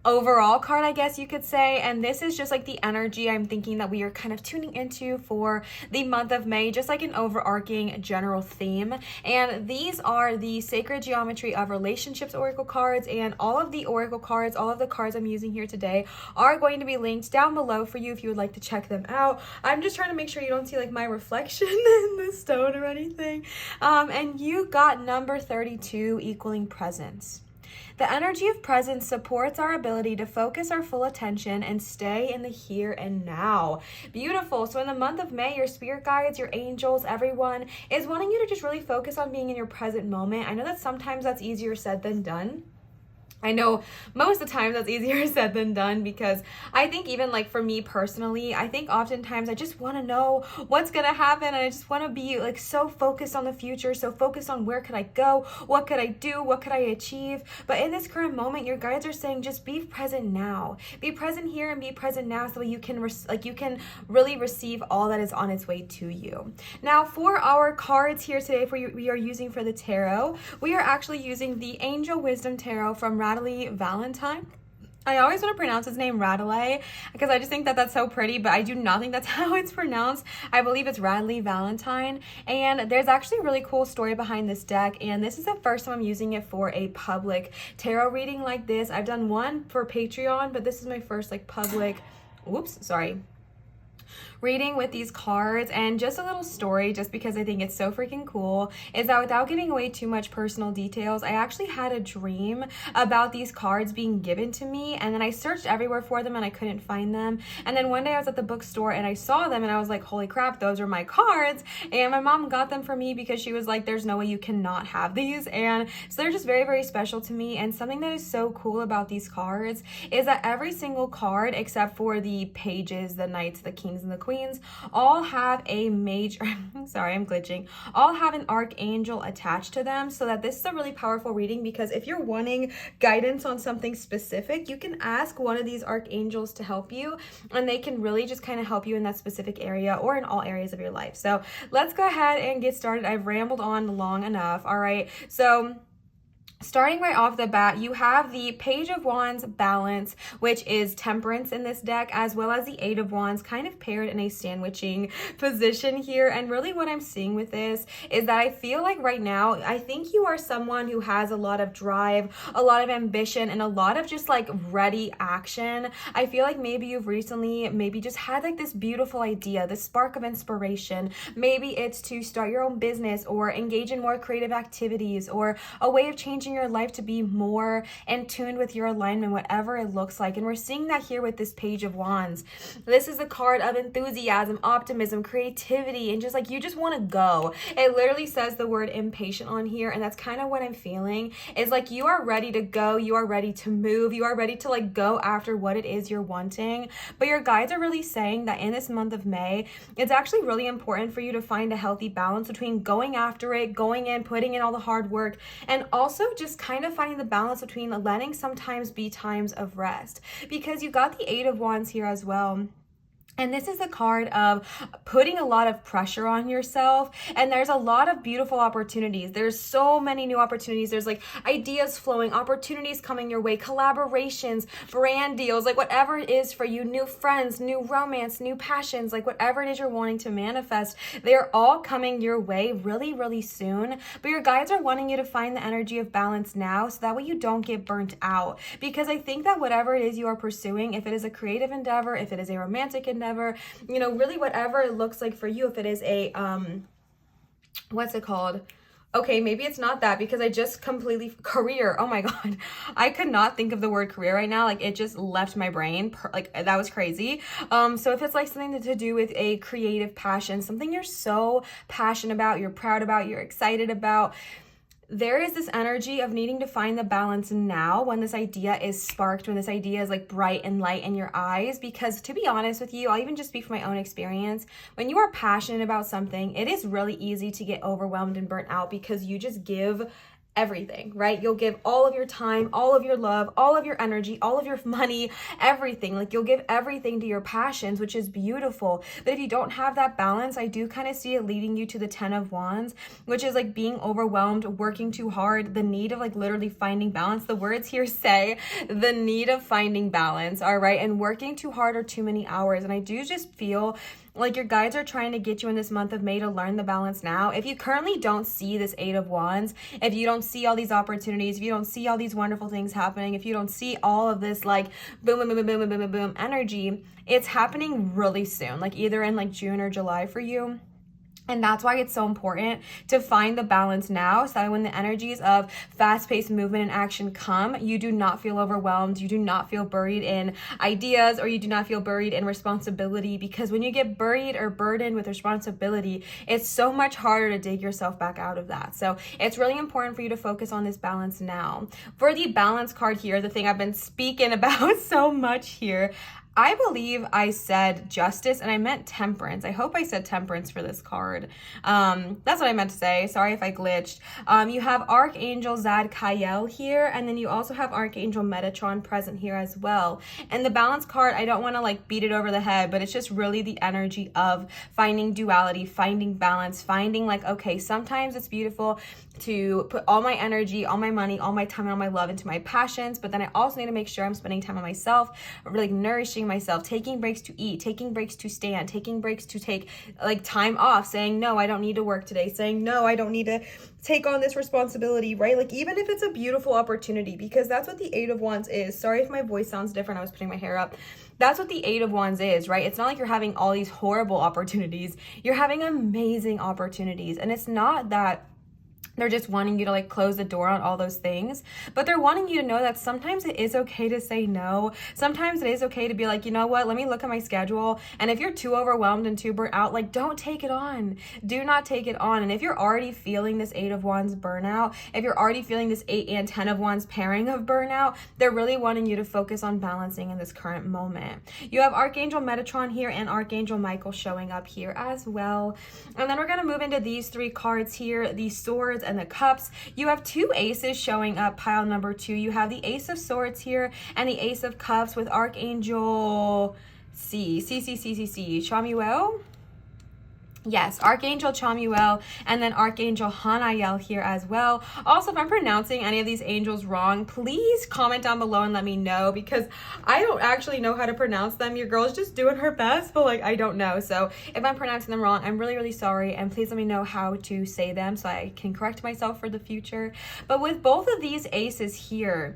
overall card, I guess you could say. And this is just like the energy I'm thinking that we are kind of tuning into for the month of May, just like an overarching general theme. And these are the Sacred Geometry of Relationships Oracle cards, and all of the Oracle cards, all of the cards I'm using here today are going to be linked down below for you if you would like to check them out. I'm just trying to make sure you don't see like my reflection in the stone or anything. And you got number 32, equaling presence. The energy of presence supports our ability to focus our full attention and stay in the here and now. Beautiful. So in the month of May, your spirit guides, your angels, everyone is wanting you to just really focus on being in your present moment. I know that sometimes that's easier said than done. I know most of the time that's easier said than done, because I think even like for me personally, I think oftentimes I just want to know what's going to happen, and I just want to be like so focused on the future, so focused on where could I go, what could I do, what could I achieve. But in this current moment, your guides are saying just be present now. Be present here and be present now, so that you can you can really receive all that is on its way to you. Now for our cards here today we are using for the tarot, we are actually using the Angel Wisdom Tarot from Olivia-Lintz. I always want to pronounce his name Radley because I just think that that's so pretty, but I do not think that's how it's pronounced. I believe it's Radley-Valentine, and there's actually a really cool story behind this deck, and this is the first time I'm using it for a public tarot reading like this. I've done one for Patreon, but this is my first like public, reading with these cards. And just a little story, just because I think it's so freaking cool, is that without giving away too much personal details, I actually had a dream about these cards being given to me, and then I searched everywhere for them and I couldn't find them. And then one day I was at the bookstore and I saw them and I was like, holy crap, those are my cards. And my mom got them for me because she was like, there's no way you cannot have these. And so they're just very, very special to me. And something that is so cool about these cards is that every single card, except for the pages, the knights, the kings, and the queens, all have a major, sorry, I'm glitching, all have an archangel attached to them. So that this is a really powerful reading, because if you're wanting guidance on something specific, you can ask one of these archangels to help you, and they can really just kind of help you in that specific area or in all areas of your life. So let's go ahead and get started. I've rambled on long enough. All right, so starting right off the bat, you have the Page of Wands Balance, which is Temperance in this deck, as well as the Eight of Wands, kind of paired in a sandwiching position here. And really what I'm seeing with this is that I feel like right now, I think you are someone who has a lot of drive, a lot of ambition, and a lot of just like ready action. I feel like maybe you've recently just had like this beautiful idea, this spark of inspiration. Maybe it's to start your own business or engage in more creative activities, or a way of changing your life to be more in tune with your alignment, whatever it looks like. And we're seeing that here with this Page of Wands. This is a card of enthusiasm, optimism, creativity, and just like you just want to go. It literally says the word impatient on here, and that's kind of what I'm feeling, is like you are ready to go, you are ready to move, you are ready to like go after what it is you're wanting. But your guides are really saying that in this month of May, it's actually really important for you to find a healthy balance between going after it, going in, putting in all the hard work, and also just kind of finding the balance between letting sometimes be times of rest, because you got the Eight of Wands here as well. And this is a card of putting a lot of pressure on yourself, and there's a lot of beautiful opportunities. There's so many new opportunities. There's like ideas flowing, opportunities coming your way, collaborations, brand deals, like whatever it is for you, new friends, new romance, new passions, like whatever it is you're wanting to manifest, they're all coming your way really, really soon. But your guides are wanting you to find the energy of balance now, so that way you don't get burnt out. Because I think that whatever it is you are pursuing, if it is a creative endeavor, if it is a romantic endeavor, you know, really whatever it looks like for you, if it is a what's it called? Okay, maybe it's not that, because I just completely career. Oh my God. I could not think of the word career right now. Like it just left my brain. Like that was crazy. So if it's like something to do with a creative passion, something you're so passionate about, you're proud about, you're excited about, there is this energy of needing to find the balance now when this idea is sparked, when this idea is like bright and light in your eyes. Because to be honest with you, I'll even just speak from my own experience. When you are passionate about something, it is really easy to get overwhelmed and burnt out, because you just give everything, right? You'll give all of your time, all of your love, all of your energy, all of your money, everything. Like you'll give everything to your passions, which is beautiful. But if you don't have that balance, I do kind of see it leading you to the 10 of Wands, which is like being overwhelmed, working too hard, the need of like literally finding balance. The words here say the need of finding balance, all right? And working too hard or too many hours. And I do just feel like your guides are trying to get you in this month of May to learn the balance now. If you currently don't see this 8 of Wands, if you don't see all these opportunities, if you don't see all these wonderful things happening, if you don't see all of this like boom, boom, boom, boom, boom, boom, boom, boom energy, it's happening really soon, like either in like June or July for you. And that's why it's so important to find the balance now, so that when the energies of fast-paced movement and action come, you do not feel overwhelmed, you do not feel buried in ideas, or you do not feel buried in responsibility. Because when you get buried or burdened with responsibility, it's so much harder to dig yourself back out of that. So it's really important for you to focus on this balance now. For the balance card here, the thing I've been speaking about so much here, I believe I said justice and I meant temperance. I hope I said temperance for this card. That's what I meant to say. Sorry if I glitched. You have Archangel Zadkiel here, and then you also have Archangel Metatron present here as well. And the balance card, I don't want to like beat it over the head, but it's just really the energy of finding duality, finding balance, finding like, okay, sometimes it's beautiful to put all my energy, all my money, all my time, and all my love into my passions, but then I also need to make sure I'm spending time on myself, really nourishing myself, taking breaks to eat, taking breaks to stand, taking breaks to take like time off, saying no, I don't need to work today, saying no, I don't need to take on this responsibility, right? Like even if it's a beautiful opportunity, because that's what the 8 of Wands is. Sorry if my voice sounds different, I was putting my hair up. That's what the 8 of Wands is, right? It's not like you're having all these horrible opportunities. You're having amazing opportunities, and it's not that they're just wanting you to like close the door on all those things, but they're wanting you to know that sometimes it is okay to say no. Sometimes it is okay to be like, you know what, let me look at my schedule. And if you're too overwhelmed and too burnt out, like don't take it on. Do not take it on. And if you're already feeling this 8 of Wands burnout, if you're already feeling this 8 and 10 of Wands pairing of burnout, they're really wanting you to focus on balancing in this current moment. You have Archangel Metatron here and Archangel Michael showing up here as well. And then we're going to move into these 3 cards here, the Swords and the Cups. You have 2 aces showing up, pile number 2. You have the Ace of Swords here and the Ace of Cups with Archangel Chamuel. Yes, Archangel Chamuel and then Archangel Hanael here as well. Also, if I'm pronouncing any of these angels wrong, please comment down below and let me know, because I don't actually know how to pronounce them. Your girl's just doing her best, but like I don't know. So if I'm pronouncing them wrong, I'm really, really sorry, and please let me know how to say them so I can correct myself for the future. But with both of these aces here,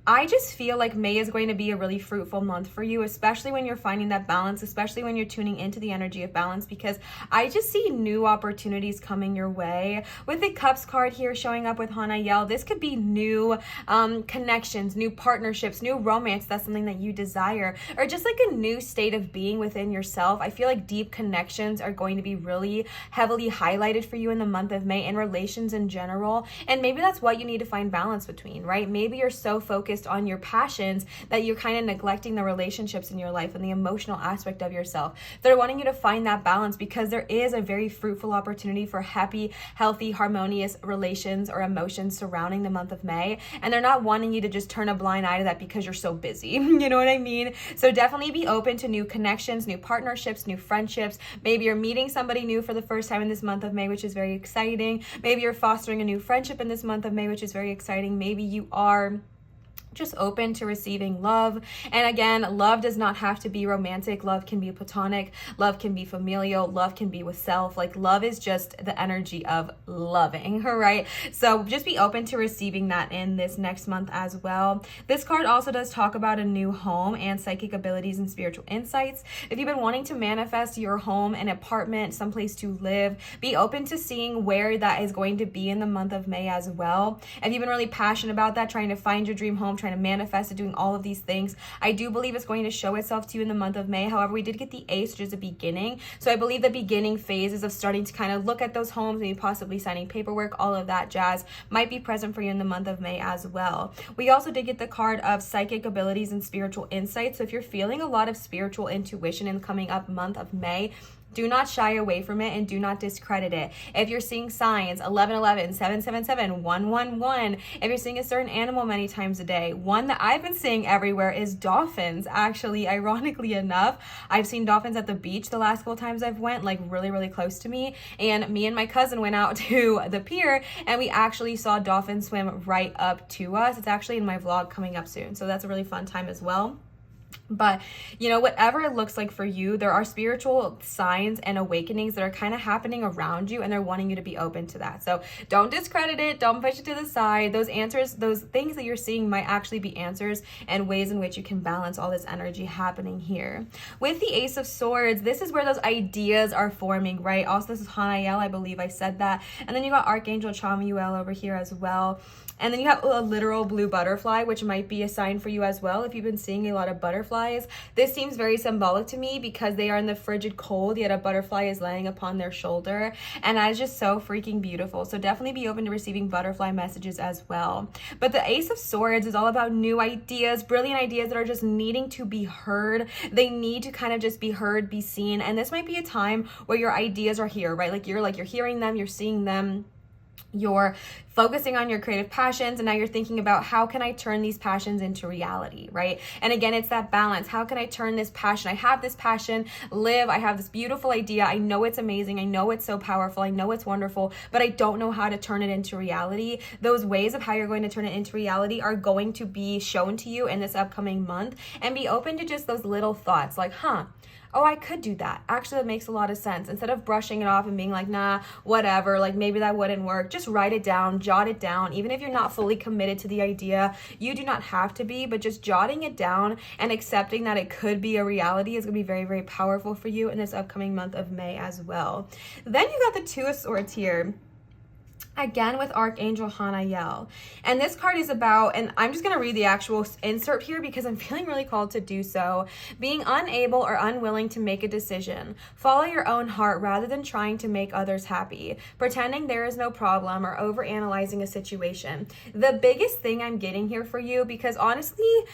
I just feel like May is going to be a really fruitful month for you, especially when you're finding that balance, especially when you're tuning into the energy of balance, because I just see new opportunities coming your way. With the Cups card here showing up with Hanael, this could be new connections, new partnerships, new romance. That's something that you desire, or just like a new state of being within yourself. I feel like deep connections are going to be really heavily highlighted for you in the month of May, and relations in general. And maybe that's what you need to find balance between, right? Maybe you're so focused on your passions that you're kind of neglecting the relationships in your life and the emotional aspect of yourself. They're wanting you to find that balance, because there is a very fruitful opportunity for happy, healthy, harmonious relations or emotions surrounding the month of May. And they're not wanting you to just turn a blind eye to that because you're so busy. You know what I mean? So definitely be open to new connections, new partnerships, new friendships. Maybe you're meeting somebody new for the first time in this month of May, which is very exciting. Maybe you're fostering a new friendship in this month of May, which is very exciting. Maybe you are just open to receiving love. And again, love does not have to be romantic. Love can be platonic. Love can be familial. Love can be with self. Like love is just the energy of loving, all right? So just be open to receiving that in this next month as well. This card also does talk about a new home and psychic abilities and spiritual insights. If you've been wanting to manifest your home, an apartment, someplace to live, be open to seeing where that is going to be in the month of May as well. If you've been really passionate about that, trying to find your dream home, trying to manifest it, doing all of these things, I do believe it's going to show itself to you in the month of May. However, we did get the Ace, which is a beginning. So I believe the beginning phases of starting to kind of look at those homes, maybe possibly signing paperwork, all of that jazz might be present for you in the month of May as well. We also did get the card of psychic abilities and spiritual insights. So if you're feeling a lot of spiritual intuition in the coming up month of May, Do not shy away from it and do not discredit it. If you're seeing signs, 1111, 777, 111, if you're seeing a certain animal many times a day, one that I've been seeing everywhere is dolphins. Actually, ironically enough, I've seen dolphins at the beach the last couple times I've went, like really, really close to me. And me and my cousin went out to the pier and we actually saw dolphins swim right up to us. It's actually in my vlog coming up soon. So that's a really fun time as well. But, you know, whatever it looks like for you, there are spiritual signs and awakenings that are kind of happening around you, and they're wanting you to be open to that. So don't discredit it. Don't push it to the side. Those answers, those things that you're seeing might actually be answers and ways in which you can balance all this energy happening here. With the Ace of Swords, this is where those ideas are forming, right? Also, this is Hanael, I believe I said that. And then you got Archangel Chamuel over here as well. And then you have a literal blue butterfly, which might be a sign for you as well. If you've been seeing a lot of butterflies, this seems very symbolic to me because they are in the frigid cold, yet a butterfly is laying upon their shoulder. And that is just so freaking beautiful. So definitely be open to receiving butterfly messages as well. But the Ace of Swords is all about new ideas, brilliant ideas that are just needing to be heard. They need to kind of just be heard, be seen. And this might be a time where your ideas are here, right? Like you're hearing them, you're seeing them. You're focusing on your creative passions, and now you're thinking about how can I turn these passions into reality, right? And again, it's that balance. How can I turn this passion? I have this passion, I have this beautiful idea. I know it's amazing. I know it's so powerful. I know it's wonderful, but I don't know how to turn it into reality. Those ways of how you're going to turn it into reality are going to be shown to you in this upcoming month, and be open to just those little thoughts like, oh, I could do that. Actually, that makes a lot of sense. Instead of brushing it off and being like, nah, whatever, like maybe that wouldn't work, just write it down, jot it down. Even if you're not fully committed to the idea, you do not have to be, but just jotting it down and accepting that it could be a reality is going to be very, very powerful for you in this upcoming month of May as well. Then you got the Two of Swords here. Again with Archangel Hanael. And this card is about, and I'm just going to read the actual insert here because I'm feeling really called to do so, being unable or unwilling to make a decision. Follow your own heart rather than trying to make others happy. Pretending there is no problem or overanalyzing a situation. The biggest thing I'm getting here for you, because honestly,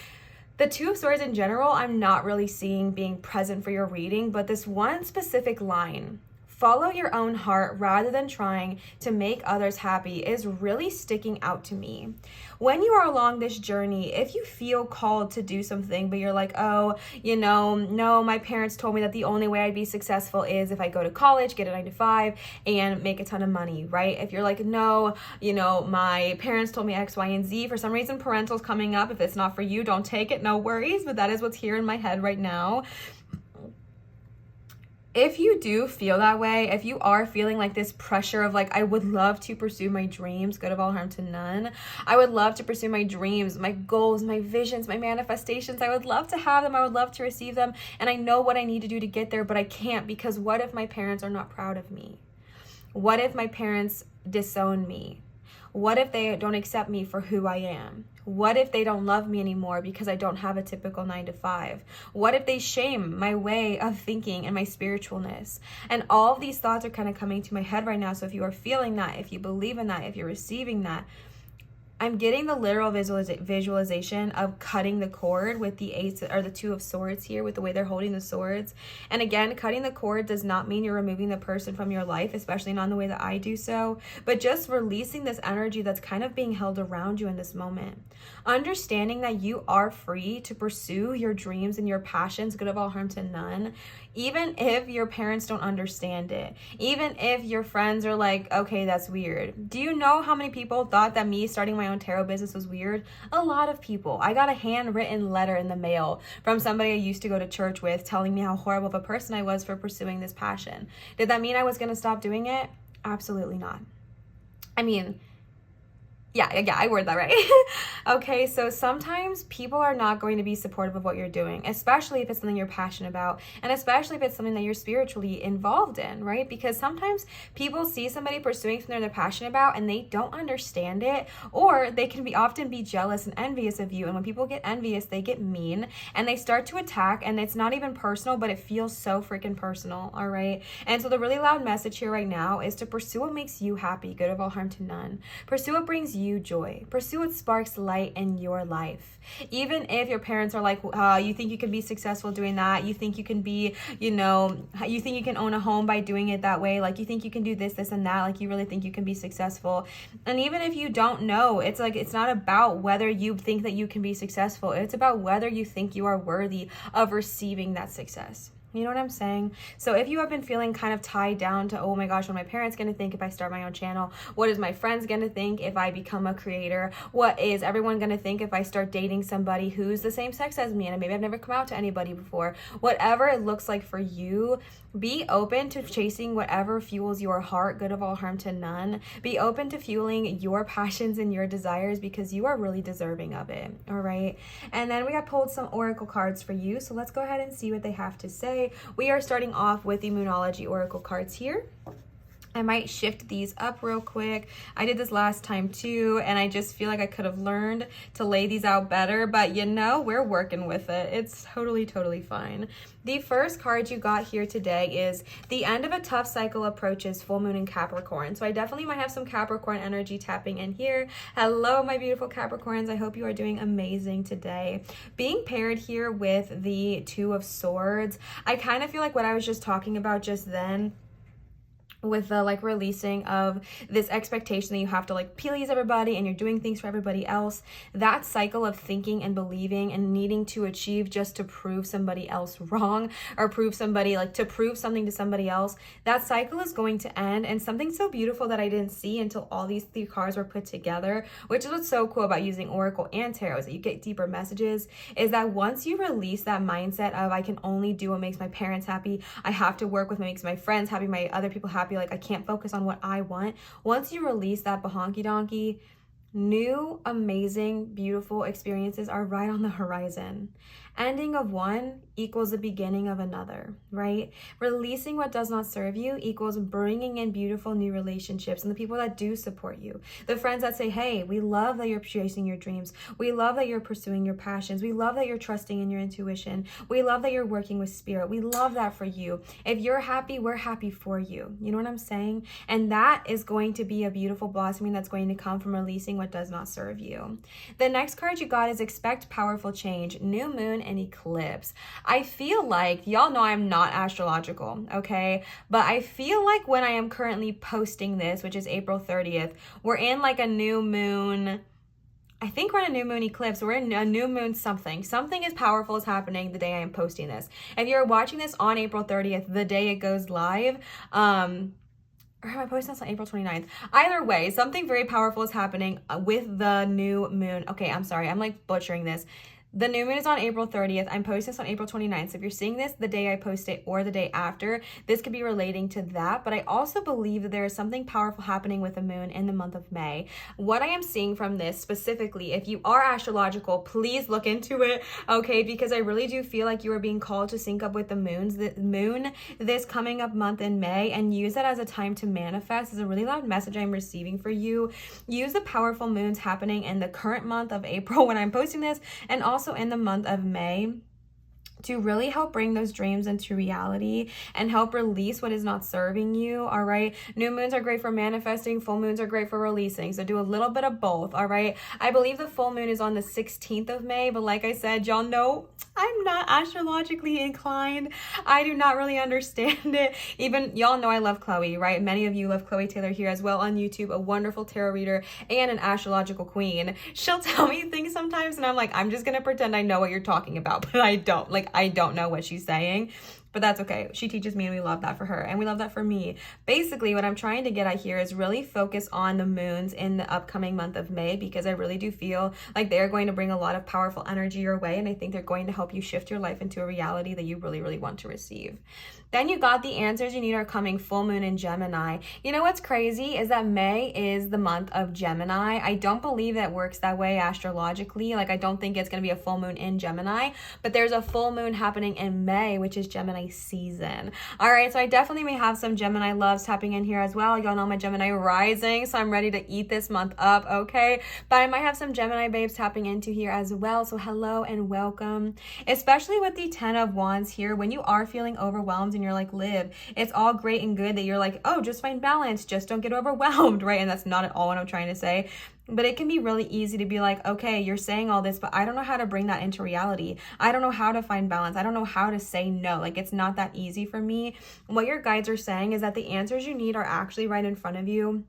the Two of Swords in general, I'm not really seeing being present for your reading, but this one specific line, follow your own heart rather than trying to make others happy, is really sticking out to me. When you are along this journey, if you feel called to do something, but you're like, oh, you know, no, my parents told me that the only way I'd be successful is if I go to college, get a 9-to-5, and make a ton of money, right? If you're like, no, you know, my parents told me X, Y, and Z, for some reason, parental's coming up. If it's not for you, don't take it, no worries, but that is what's here in my head right now. If you do feel that way, if you are feeling like this pressure of like, I would love to pursue my dreams, good of all harm to none. I would love to pursue my dreams, my goals, my visions, my manifestations. I would love to have them. I would love to receive them. And I know what I need to do to get there, but I can't, because what if my parents are not proud of me? What if my parents disown me? What if they don't accept me for who I am? What if they don't love me anymore because I don't have a typical 9-to-5? What if they shame my way of thinking and my spiritualness? And all of these thoughts are kind of coming to my head right now. So if you are feeling that, if you believe in that, if you're receiving that, I'm getting the literal visualization of cutting the cord with the Ace or the Two of Swords here, with the way they're holding the swords. And again, cutting the cord does not mean you're removing the person from your life, especially not in the way that I do so, but just releasing this energy that's kind of being held around you in this moment. Understanding that you are free to pursue your dreams and your passions, good of all harm to none, even if your parents don't understand it, even if your friends are like, okay, that's weird. Do you know how many people thought that me starting my own tarot business was weird? A lot of people. I got a handwritten letter in the mail from somebody I used to go to church with telling me how horrible of a person I was for pursuing this passion. Did that mean I was going to stop doing it? Absolutely not. I mean, yeah, I worded that right. Okay, so sometimes people are not going to be supportive of what you're doing, especially if it's something you're passionate about, and especially if it's something that you're spiritually involved in, right? Because sometimes people see somebody pursuing something they're passionate about and they don't understand it, or they can often be jealous and envious of you. And when people get envious, they get mean and they start to attack, and it's not even personal, but it feels so freaking personal, all right? And so the really loud message here right now is to pursue what makes you happy, good of all harm to none. Pursue what brings you you joy. Pursue what sparks light in your life. Even if your parents are like, you think you can be successful doing that, you think you can be, you think you can own a home by doing it that way, like you think you can do this and that, like you really think you can be successful. And even if you don't know, it's like, it's not about whether you think that you can be successful, it's about whether you think you are worthy of receiving that success. You know what I'm saying? So if you have been feeling kind of tied down to, oh my gosh, what are my parents going to think if I start my own channel? What is my friends going to think if I become a creator? What is everyone going to think if I start dating somebody who's the same sex as me and maybe I've never come out to anybody before? Whatever it looks like for you, be open to chasing whatever fuels your heart, good of all harm to none. Be open to fueling your passions and your desires because you are really deserving of it, all right? And then we have pulled some oracle cards for you, so let's go ahead and see what they have to say. We are starting off with the Moonology oracle cards here. I might shift these up real quick. I did this last time too, and I just feel like I could have learned to lay these out better, but we're working with it. It's totally fine. The first card you got here today is the end of a tough cycle approaches, full moon in Capricorn. So I definitely might have some Capricorn energy tapping in here. Hello, my beautiful Capricorns. I hope you are doing amazing today. Being paired here with the Two of Swords, I kind of feel like what I was just talking about just then, with the like releasing of this expectation that you have to like please everybody and you're doing things for everybody else, that cycle of thinking and believing and needing to achieve just to prove somebody else wrong or prove somebody like to prove something to somebody else, that cycle is going to end. And something so beautiful that I didn't see until all these three cards were put together, which is what's so cool about using Oracle and Tarot, is that you get deeper messages, is that once you release that mindset of I can only do what makes my parents happy, I have to work with what makes my friends happy, my other people happy, like I can't focus on what I want. Once you release that bahonky donkey, new, amazing, beautiful experiences are right on the horizon. Ending of one equals the beginning of another, right? Releasing what does not serve you equals bringing in beautiful new relationships and the people that do support you. The friends that say, hey, we love that you're chasing your dreams. We love that you're pursuing your passions. We love that you're trusting in your intuition. We love that you're working with spirit. We love that for you. If you're happy, we're happy for you. You know what I'm saying? And that is going to be a beautiful blossoming that's going to come from releasing what does not serve you. The next card you got is expect powerful change, new moon and eclipse. I feel like, y'all know I'm not astrological, okay? But I feel like when I am currently posting this, which is April 30th, we're in like a new moon. I think we're in a new moon eclipse. We're in a new moon something. Something is powerful is happening the day I am posting this. If you're watching this on April 30th, the day it goes live, or am I posting this on April 29th? Either way, something very powerful is happening with the new moon. Okay, I'm sorry. I'm like butchering this. The new moon is on April 30th. I'm posting this on April 29th. So if you're seeing this the day I post it or the day after, this could be relating to that. But I also believe that there is something powerful happening with the moon in the month of May. What I am seeing from this specifically, if you are astrological, please look into it, okay? Because I really do feel like you are being called to sync up with the moon this coming up month in May and use that as a time to manifest. Is a really loud message I'm receiving for you. Use the powerful moons happening in the current month of April when I'm posting this, and also in the month of May, to really help bring those dreams into reality and help release what is not serving you, all right? New moons are great for manifesting, full moons are great for releasing, so do a little bit of both, all right? I believe the full moon is on the 16th of May, but like I said, y'all know I'm not astrologically inclined. I do not really understand it. Even y'all know I love Chloe, right? Many of you love Chloe Taylor here as well on YouTube, a wonderful tarot reader and an astrological queen. She'll tell me things sometimes and I'm like, I'm just gonna pretend I know what you're talking about, but I don't. Like, I don't know what she's saying, but that's okay. She teaches me and we love that for her and we love that for me. Basically, what I'm trying to get at here is really focus on the moons in the upcoming month of May, because I really do feel like they're going to bring a lot of powerful energy your way, and I think they're going to help you shift your life into a reality that you really want to receive. Then you got the answers you need are coming, full moon in Gemini. You know what's crazy is that May is the month of Gemini. I don't believe that works that way astrologically. Like, I don't think it's going to be a full moon in Gemini, but there's a full moon happening in May, which is Gemini season. All right, so I definitely may have some Gemini loves tapping in here as well. Y'all know my Gemini rising, so I'm ready to eat this month up, okay? But I might have some Gemini babes tapping into here as well, so hello and welcome. Especially with the 10 of Wands here, when you are feeling overwhelmed and you're like, Liv, it's all great and good that you're like, oh, just find balance, just don't get overwhelmed, right? And that's not at all what I'm trying to say. But it can be really easy to be like, okay, you're saying all this, but I don't know how to bring that into reality. I don't know how to find balance. I don't know how to say no. Like, it's not that easy for me. What your guides are saying is that the answers you need are actually right in front of you.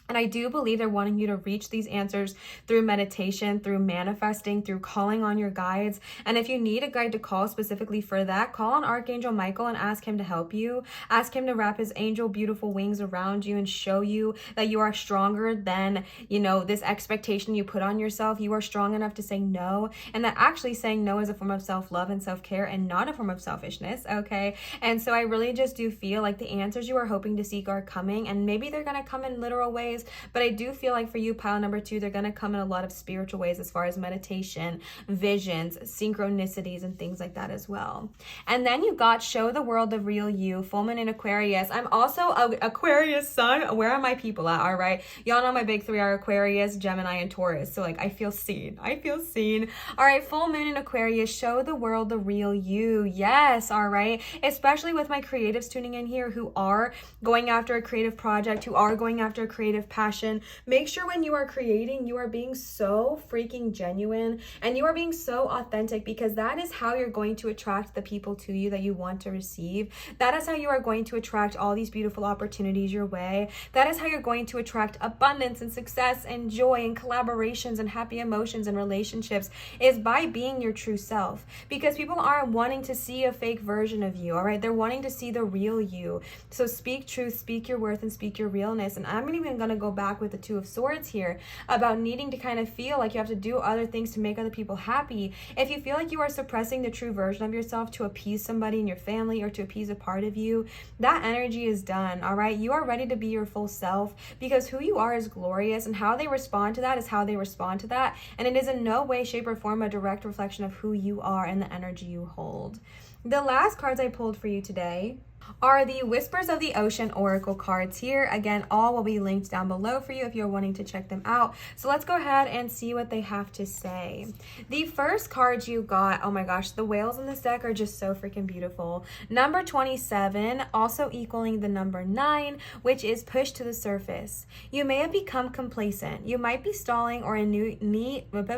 And I do believe they're wanting you to reach these answers through meditation, through manifesting, through calling on your guides. And if you need a guide to call specifically for that, call on Archangel Michael and ask him to help you. Ask him to wrap his angel beautiful wings around you and show you that you are stronger than, this expectation you put on yourself. You are strong enough to say no. And that actually saying no is a form of self-love and self-care and not a form of selfishness, okay? And so I really just do feel like the answers you are hoping to seek are coming, and maybe they're going to come in literal ways. But I do feel like for you, pile number 2, they're going to come in a lot of spiritual ways as far as meditation, visions, synchronicities, and things like that as well. And then you got show the world the real you, full moon in Aquarius. I'm also an Aquarius sun. Where are my people at? All right. Y'all know my big 3 are Aquarius, Gemini, and Taurus. So I feel seen. All right. Full moon in Aquarius, show the world the real you. Yes. All right. Especially with my creatives tuning in here who are going after a creative project, who are going after a creative passion. Make sure when you are creating, you are being so freaking genuine and you are being so authentic, because that is how you're going to attract the people to you that you want to receive. That is how you are going to attract all these beautiful opportunities your way. That is how you're going to attract abundance and success and joy and collaborations and happy emotions and relationships, is by being your true self. Because people aren't wanting to see a fake version of you, all right? They're wanting to see the real you. So speak truth, speak your worth, and speak your realness. And I'm even going to go back with the 2 of Swords here about needing to kind of feel like you have to do other things to make other people happy. If you feel like you are suppressing the true version of yourself to appease somebody in your family or to appease a part of you, that energy is done, all right? You are ready to be your full self, because who you are is glorious, and how they respond to that is how they respond to that. And it is in no way, shape, or form a direct reflection of who you are and the energy you hold. The last cards I pulled for you today are the Whispers of the Ocean Oracle cards here. Again, all will be linked down below for you if you're wanting to check them out. So let's go ahead and see what they have to say. The first card you got, oh my gosh, the whales in this deck are just so freaking beautiful. Number 27, also equaling the number 9, which is push to the surface. You may have become complacent. You might be stalling or in need of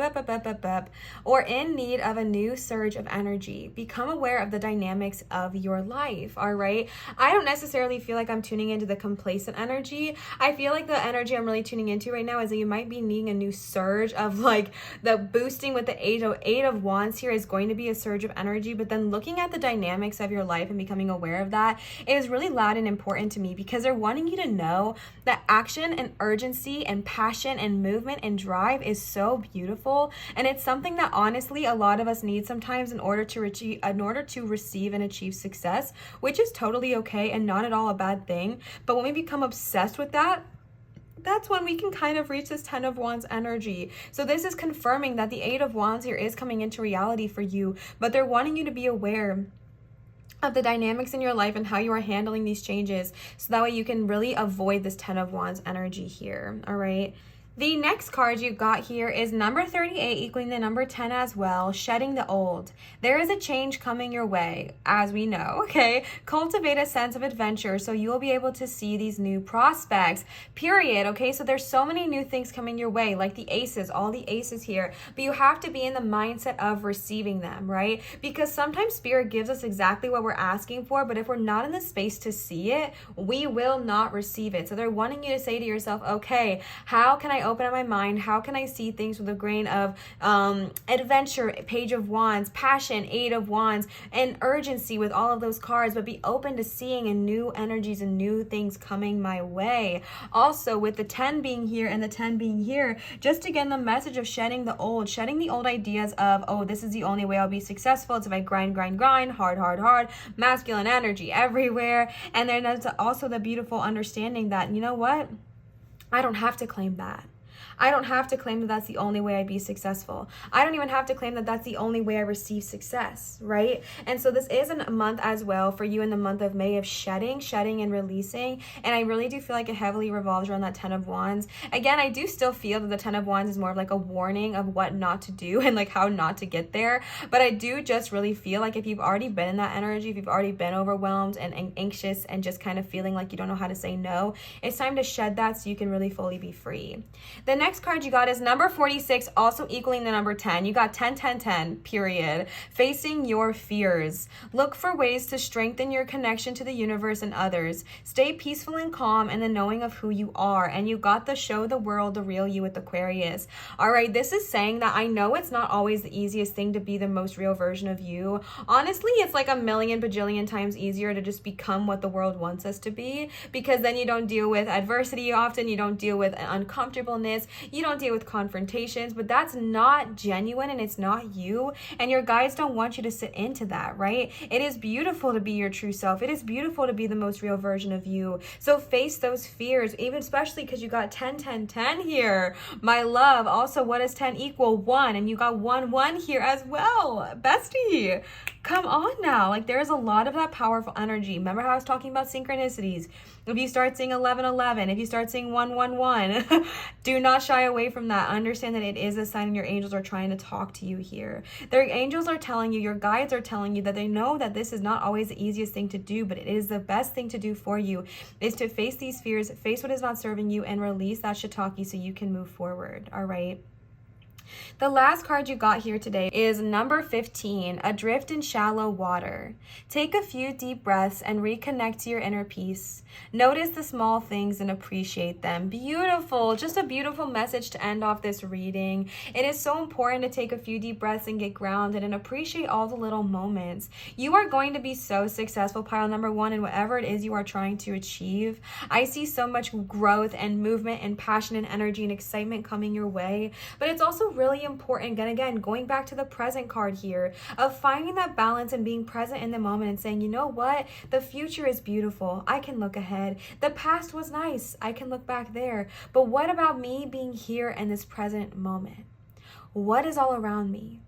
a new surge of energy. Become aware of the dynamics of your life, all right? I don't necessarily feel like I'm tuning into the complacent energy. I feel like the energy I'm really tuning into right now is that you might be needing a new surge of like the boosting with the Eight of Wands here is going to be a surge of energy, but then looking at the dynamics of your life and becoming aware of that is really loud and important to me, because they're wanting you to know that action and urgency and passion and movement and drive is so beautiful, and it's something that honestly a lot of us need sometimes in order to receive and achieve success, which is totally okay and not at all a bad thing. But when we become obsessed with that, that's when we can kind of reach this 10 of Wands energy. So this is confirming that the 8 of Wands here is coming into reality for you, but they're wanting you to be aware of the dynamics in your life and how you are handling these changes, so that way you can really avoid this 10 of Wands energy here, all right? The next card you got here is number 38, equaling the number 10 as well, shedding the old. There is a change coming your way, as we know, okay? Cultivate a sense of adventure so you will be able to see these new prospects, period, okay? So there's so many new things coming your way, like the aces, all the aces here, but you have to be in the mindset of receiving them, right? Because sometimes Spirit gives us exactly what we're asking for, but if we're not in the space to see it, we will not receive it. So they're wanting you to say to yourself, okay, how can I open up my mind? How can I see things with a grain of adventure, Page of Wands, passion, 8 of Wands, and urgency with all of those cards, but be open to seeing and new energies and new things coming my way. Also, with the 10 being here and the 10 being here, just again, the message of shedding the old ideas of, oh, this is the only way I'll be successful. It's if I grind, hard, masculine energy everywhere. And then there's also the beautiful understanding that, you know what? I don't have to claim that. I don't have to claim that that's the only way I'd be successful. I don't even have to claim that that's the only way I receive success, right? And so this is a month as well for you in the month of May of shedding and releasing. And I really do feel like it heavily revolves around that 10 of Wands. Again, I do still feel that the 10 of Wands is more of like a warning of what not to do and like how not to get there. But I do just really feel like if you've already been in that energy, if you've already been overwhelmed and anxious and just kind of feeling like you don't know how to say no, it's time to shed that so you can really fully be free. The next next card you got is number 46, also equaling the number 10. You got 10, 10, 10, period. Facing your fears. Look for ways to strengthen your connection to the universe and others. Stay peaceful and calm in the knowing of who you are. And you got the show the world the real you with Aquarius. All right, this is saying that I know it's not always the easiest thing to be the most real version of you. Honestly, it's like a million bajillion times easier to just become what the world wants us to be, because then you don't deal with adversity often, you don't deal with uncomfortableness, you don't deal with confrontations, but that's not genuine and it's not you, and your guides don't want you to sit into that, right? It is beautiful to be your true self. It is beautiful to be the most real version of you. So face those fears, even especially because you got 10, 10, 10 here, my love. Also, what does 10 equal? 1, and you got 1, 1 here as well. Bestie, come on now. Like, there is a lot of that powerful energy. Remember how I was talking about synchronicities? If you start seeing 11, 11, if you start seeing 1, 1, 1, do not shy away from that. Understand that it is a sign your angels are trying to talk to you here. Their angels are telling you, your guides are telling you that they know that this is not always the easiest thing to do, but it is the best thing to do for you, is to face these fears, face what is not serving you, and release that shiitake so you can move forward, all right? The last card you got here today is number 15, Adrift in Shallow Water. Take a few deep breaths and reconnect to your inner peace. Notice the small things and appreciate them. Beautiful. Just a beautiful message to end off this reading. It is so important to take a few deep breaths and get grounded and appreciate all the little moments. You are going to be so successful, pile number 1, in whatever it is you are trying to achieve. I see so much growth and movement and passion and energy and excitement coming your way, but it's also really important, and again, going back to the present card here, of finding that balance and being present in the moment and saying, you know what, the future is beautiful, I can look ahead. The past was nice, I can look back there. But what about me being here in this present moment? What is all around me?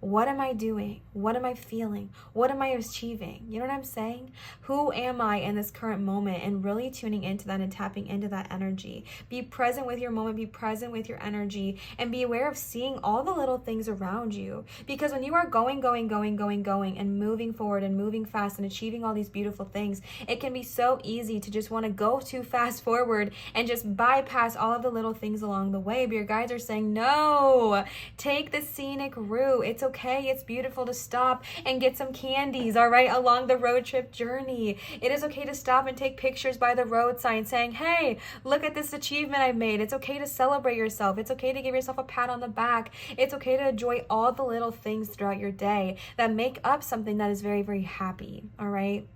What am I doing? What am I feeling? What am I achieving? You know what I'm saying? Who am I in this current moment? And really tuning into that and tapping into that energy. Be present with your moment, be present with your energy, and be aware of seeing all the little things around you. Because when you are going, and moving forward and moving fast and achieving all these beautiful things, it can be so easy to just want to go too fast forward and just bypass all of the little things along the way. But your guides are saying, no, take the scenic route. It's okay. It's beautiful to stop and get some candies, all right, along the road trip journey. It is okay to stop and take pictures by the roadside saying, hey, look at this achievement I made. It's okay to celebrate yourself. It's okay to give yourself a pat on the back. It's okay to enjoy all the little things throughout your day that make up something that is very, very happy, all right?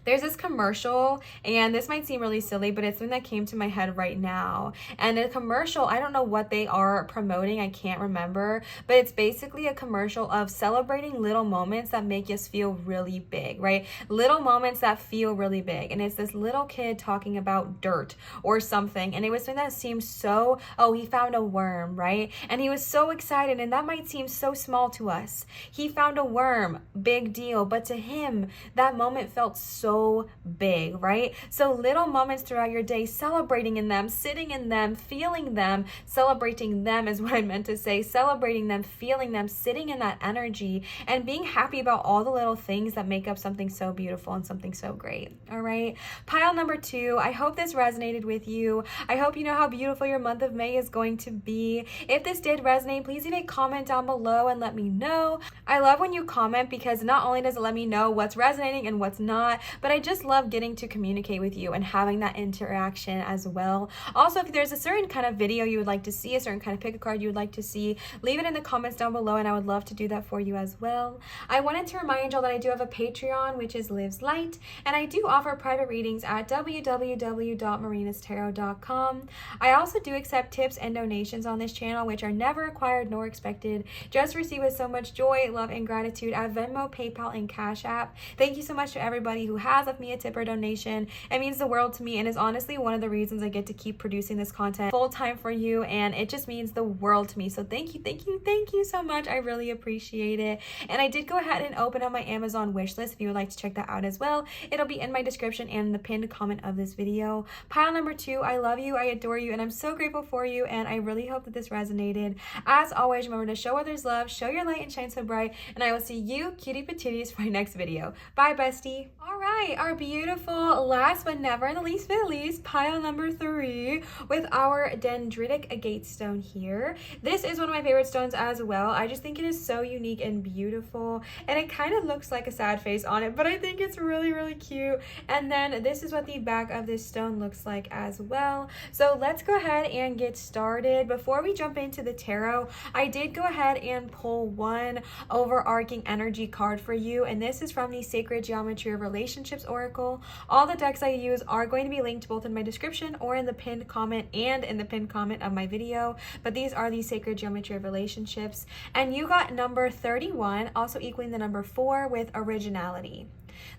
There's this commercial, and this might seem really silly, but it's something that came to my head right now. And the commercial, I don't know what they are promoting, I can't remember, but it's basically a commercial of celebrating little moments that make us feel really big, right? Little moments that feel really big. And it's this little kid talking about dirt or something, and it was something that seemed so, oh, he found a worm, right? And he was so excited, and that might seem so small to us. He found a worm, big deal, but to him, that moment felt so big, right? So little moments throughout your day, celebrating in them, sitting in them, feeling them, celebrating them is what I meant to say, celebrating them, feeling them, sitting in that energy, and being happy about all the little things that make up something so beautiful and something so great, all right? Pile number 2, I hope this resonated with you. I hope you know how beautiful your month of May is going to be. If this did resonate, please leave a comment down below and let me know. I love when you comment, because not only does it let me know what's resonating and what's not, but I just love getting to communicate with you and having that interaction as well. Also, if there's a certain kind of video you would like to see, a certain kind of pick a card you would like to see, leave it in the comments down below, and I would love to do that for you as well. I wanted to remind y'all that I do have a Patreon, which is Liv's Light, and I do offer private readings at www.marinastarot.com. I also do accept tips and donations on this channel, which are never required nor expected, just received with so much joy, love, and gratitude at Venmo, PayPal, and Cash App. Thank you so much to everybody who has left me a tip or donation. It means the world to me, and is honestly one of the reasons I get to keep producing this content full time for you, and it just means the world to me. So thank you so much. I really appreciate it. And I did go ahead and open up my Amazon wish list if you would like to check that out as well. It'll be in my description and in the pinned comment of this video. Pile number 2, I love you, I adore you, and I'm so grateful for you, and I really hope that this resonated. As always, remember to show others love, show your light, and shine so bright, and I will see you cutie patooties for my next video. Bye, bestie. All right. right, our beautiful, last but never the least but least, pile number 3 with our dendritic agate stone here. This is one of my favorite stones as well. I just think it is so unique and beautiful, and it kind of looks like a sad face on it, but I think it's really, really cute. And then this is what the back of this stone looks like as well. So let's go ahead and get started. Before we jump into the tarot, I did go ahead and pull one overarching energy card for you, and this is from the Sacred Geometry of Relationships Oracle. All the decks I use are going to be linked both in my description or in the pinned comment and in the pinned comment of my video, but these are the Sacred Geometry of Relationships. And you got number 31, also equaling the number 4 with originality.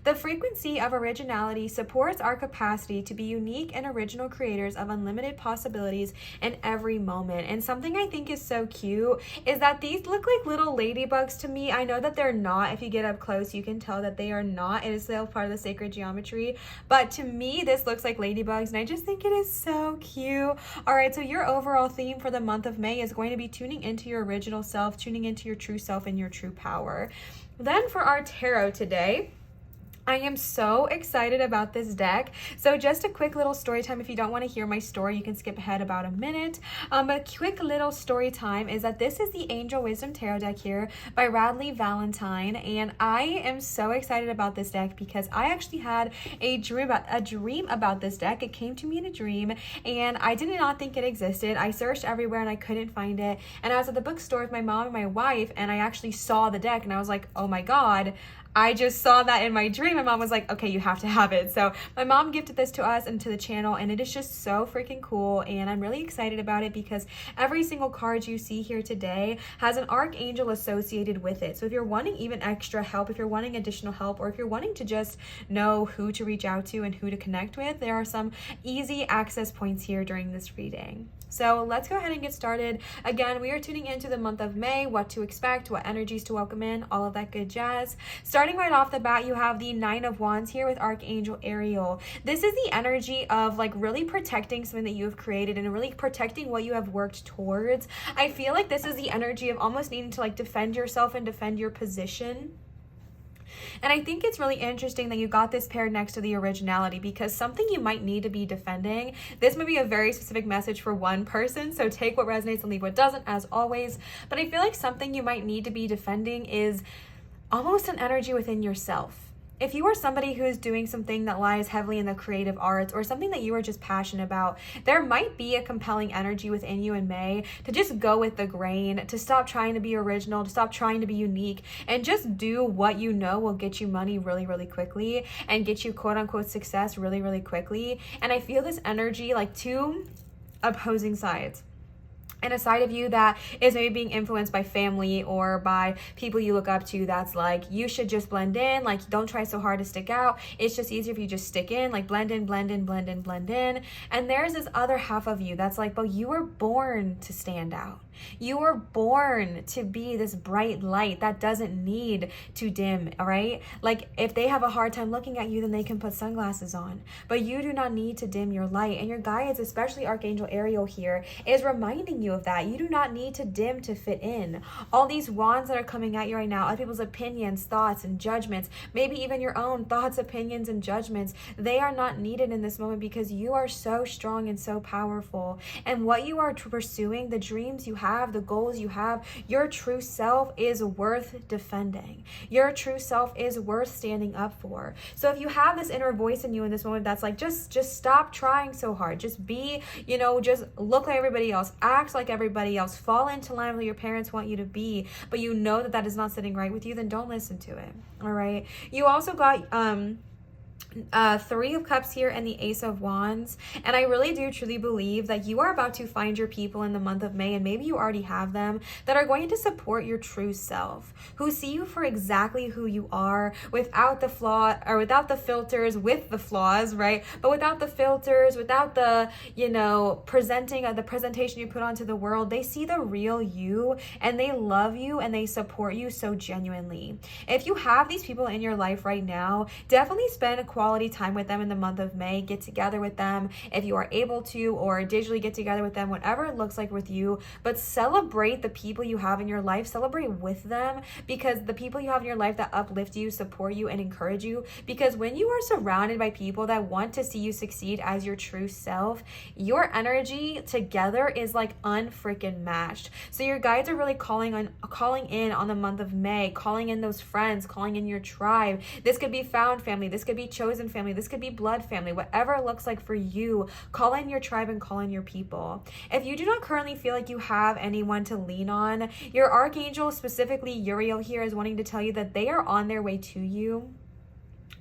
The frequency of originality supports our capacity to be unique and original creators of unlimited possibilities in every moment. And something I think is so cute is that these look like little ladybugs to me. I know that they're not. If you get up close, you can tell that they are not. It is still part of the sacred geometry. But to me, this looks like ladybugs, and I just think it is so cute. All right, so your overall theme for the month of May is going to be tuning into your original self, tuning into your true self and your true power. Then for our tarot today, I am so excited about this deck. So just a quick little story time. If you don't want to hear my story, you can skip ahead about a minute. But a quick little story time is that this is the Angel Wisdom Tarot deck here by Radley Valentine. And I am so excited about this deck because I actually had a dream about this deck. It came to me in a dream and I did not think it existed. I searched everywhere and I couldn't find it. And I was at the bookstore with my mom and my wife, and I actually saw the deck and I was like, oh my God, I just saw that in my dream. My mom was like, okay, you have to have it. So my mom gifted this to us and to the channel, and it is just so freaking cool. And I'm really excited about it because every single card you see here today has an archangel associated with it. So if you're wanting even extra help, if you're wanting additional help, or if you're wanting to just know who to reach out to and who to connect with, there are some easy access points here during this reading. So let's go ahead and get started. Again, we are tuning into the month of May, what to expect, what energies to welcome in, all of that good jazz. Starting right off the bat, you have the Nine of Wands here with Archangel Ariel. This is the energy of like really protecting something that you have created and really protecting what you have worked towards. I feel like this is the energy of almost needing to like defend yourself and defend your position. And I think it's really interesting that you got this paired next to the originality, because something you might need to be defending. This may be a very specific message for one person, so take what resonates and leave what doesn't, as always. But I feel like something you might need to be defending is almost an energy within yourself. If you are somebody who is doing something that lies heavily in the creative arts or something that you are just passionate about, there might be a compelling energy within you in May to just go with the grain, to stop trying to be original, to stop trying to be unique, and just do what you know will get you money really, really quickly and get you quote unquote success really, really quickly. And I feel this energy like two opposing sides. And a side of you that is maybe being influenced by family or by people you look up to that's like, you should just blend in, like don't try so hard to stick out. It's just easier if you just stick in, like blend in, blend in, blend in, blend in. And there's this other half of you that's like, but you were born to stand out. You were born to be this bright light that doesn't need to dim, all right? Like if they have a hard time looking at you, then they can put sunglasses on. But you do not need to dim your light. And your guides, especially Archangel Ariel here, is reminding you of that. You do not need to dim to fit in. All these wands that are coming at you right now, other people's opinions, thoughts, and judgments, maybe even your own thoughts, opinions, and judgments, they are not needed in this moment because you are so strong and so powerful. And what you are pursuing, the dreams you have, the goals you have, your true self is worth defending. Your true self is worth standing up for. So if you have this inner voice in you in this moment that's like, just stop trying so hard. Just be, just look like everybody else, act like everybody else, fall into line with what your parents want you to be, but you know that is not sitting right with you, then don't listen to it. All right. You also got Three of Cups here and the Ace of Wands, and I really do truly believe that you are about to find your people in the month of May, and maybe you already have them, that are going to support your true self, who see you for exactly who you are, without the flaw or without the filters, with the flaws, right? But without the filters, without the the presentation you put onto the world. They see the real you and they love you and they support you so genuinely. If you have these people in your life right now, definitely spend quality time with them in the month of May. Get together with them if you are able to, or digitally get together with them, whatever it looks like with you. But celebrate the people you have in your life. Celebrate with them, because the people you have in your life that uplift you, support you, and encourage you. Because when you are surrounded by people that want to see you succeed as your true self, your energy together is like unfreaking matched. So your guides are really calling in on the month of May, calling in those friends, calling in your tribe. This could be found family, this could be chosen family, this could be blood family, whatever it looks like for you. Call in your tribe and call in your people. If you do not currently feel like you have anyone to lean on, your archangel, specifically Uriel here, is wanting to tell you that they are on their way to you.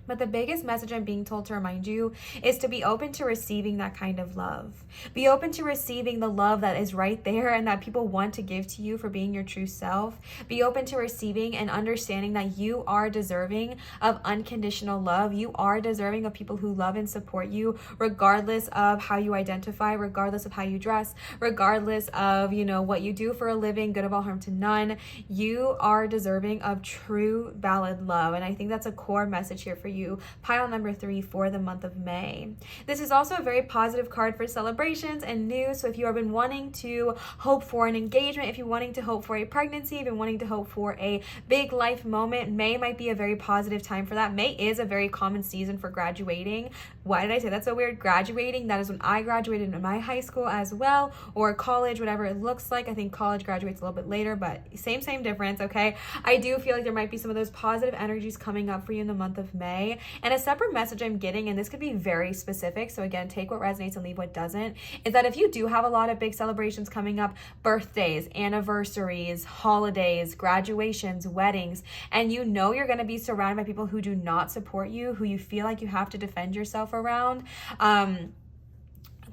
But the biggest message I'm being told to remind you is to be open to receiving that kind of love. Be open to receiving the love that is right there and that people want to give to you for being your true self. Be open to receiving and understanding that you are deserving of unconditional love. You are deserving of people who love and support you, regardless of how you identify, regardless of how you dress, regardless of, what you do for a living, good of all harm to none. You are deserving of true, valid love. And I think that's a core message here for you. Pile number 3 for the month of May. This is also a very positive card for celebrations and news. So if you have been wanting to hope for an engagement, if you're wanting to hope for a pregnancy, if you're wanting to hope for a big life moment, May might be a very positive time for that. May is a very common season for graduating. Why did I say that's so weird? Graduating, that is when I graduated in my high school as well, or college, whatever it looks like. I think college graduates a little bit later, but same difference, okay? I do feel like there might be some of those positive energies coming up for you in the month of May. And a separate message I'm getting, and this could be very specific, so again, take what resonates and leave what doesn't, is that if you do have a lot of big celebrations coming up, birthdays, anniversaries, holidays, graduations, weddings, and you're going to be surrounded by people who do not support you, who you feel like you have to defend yourself around,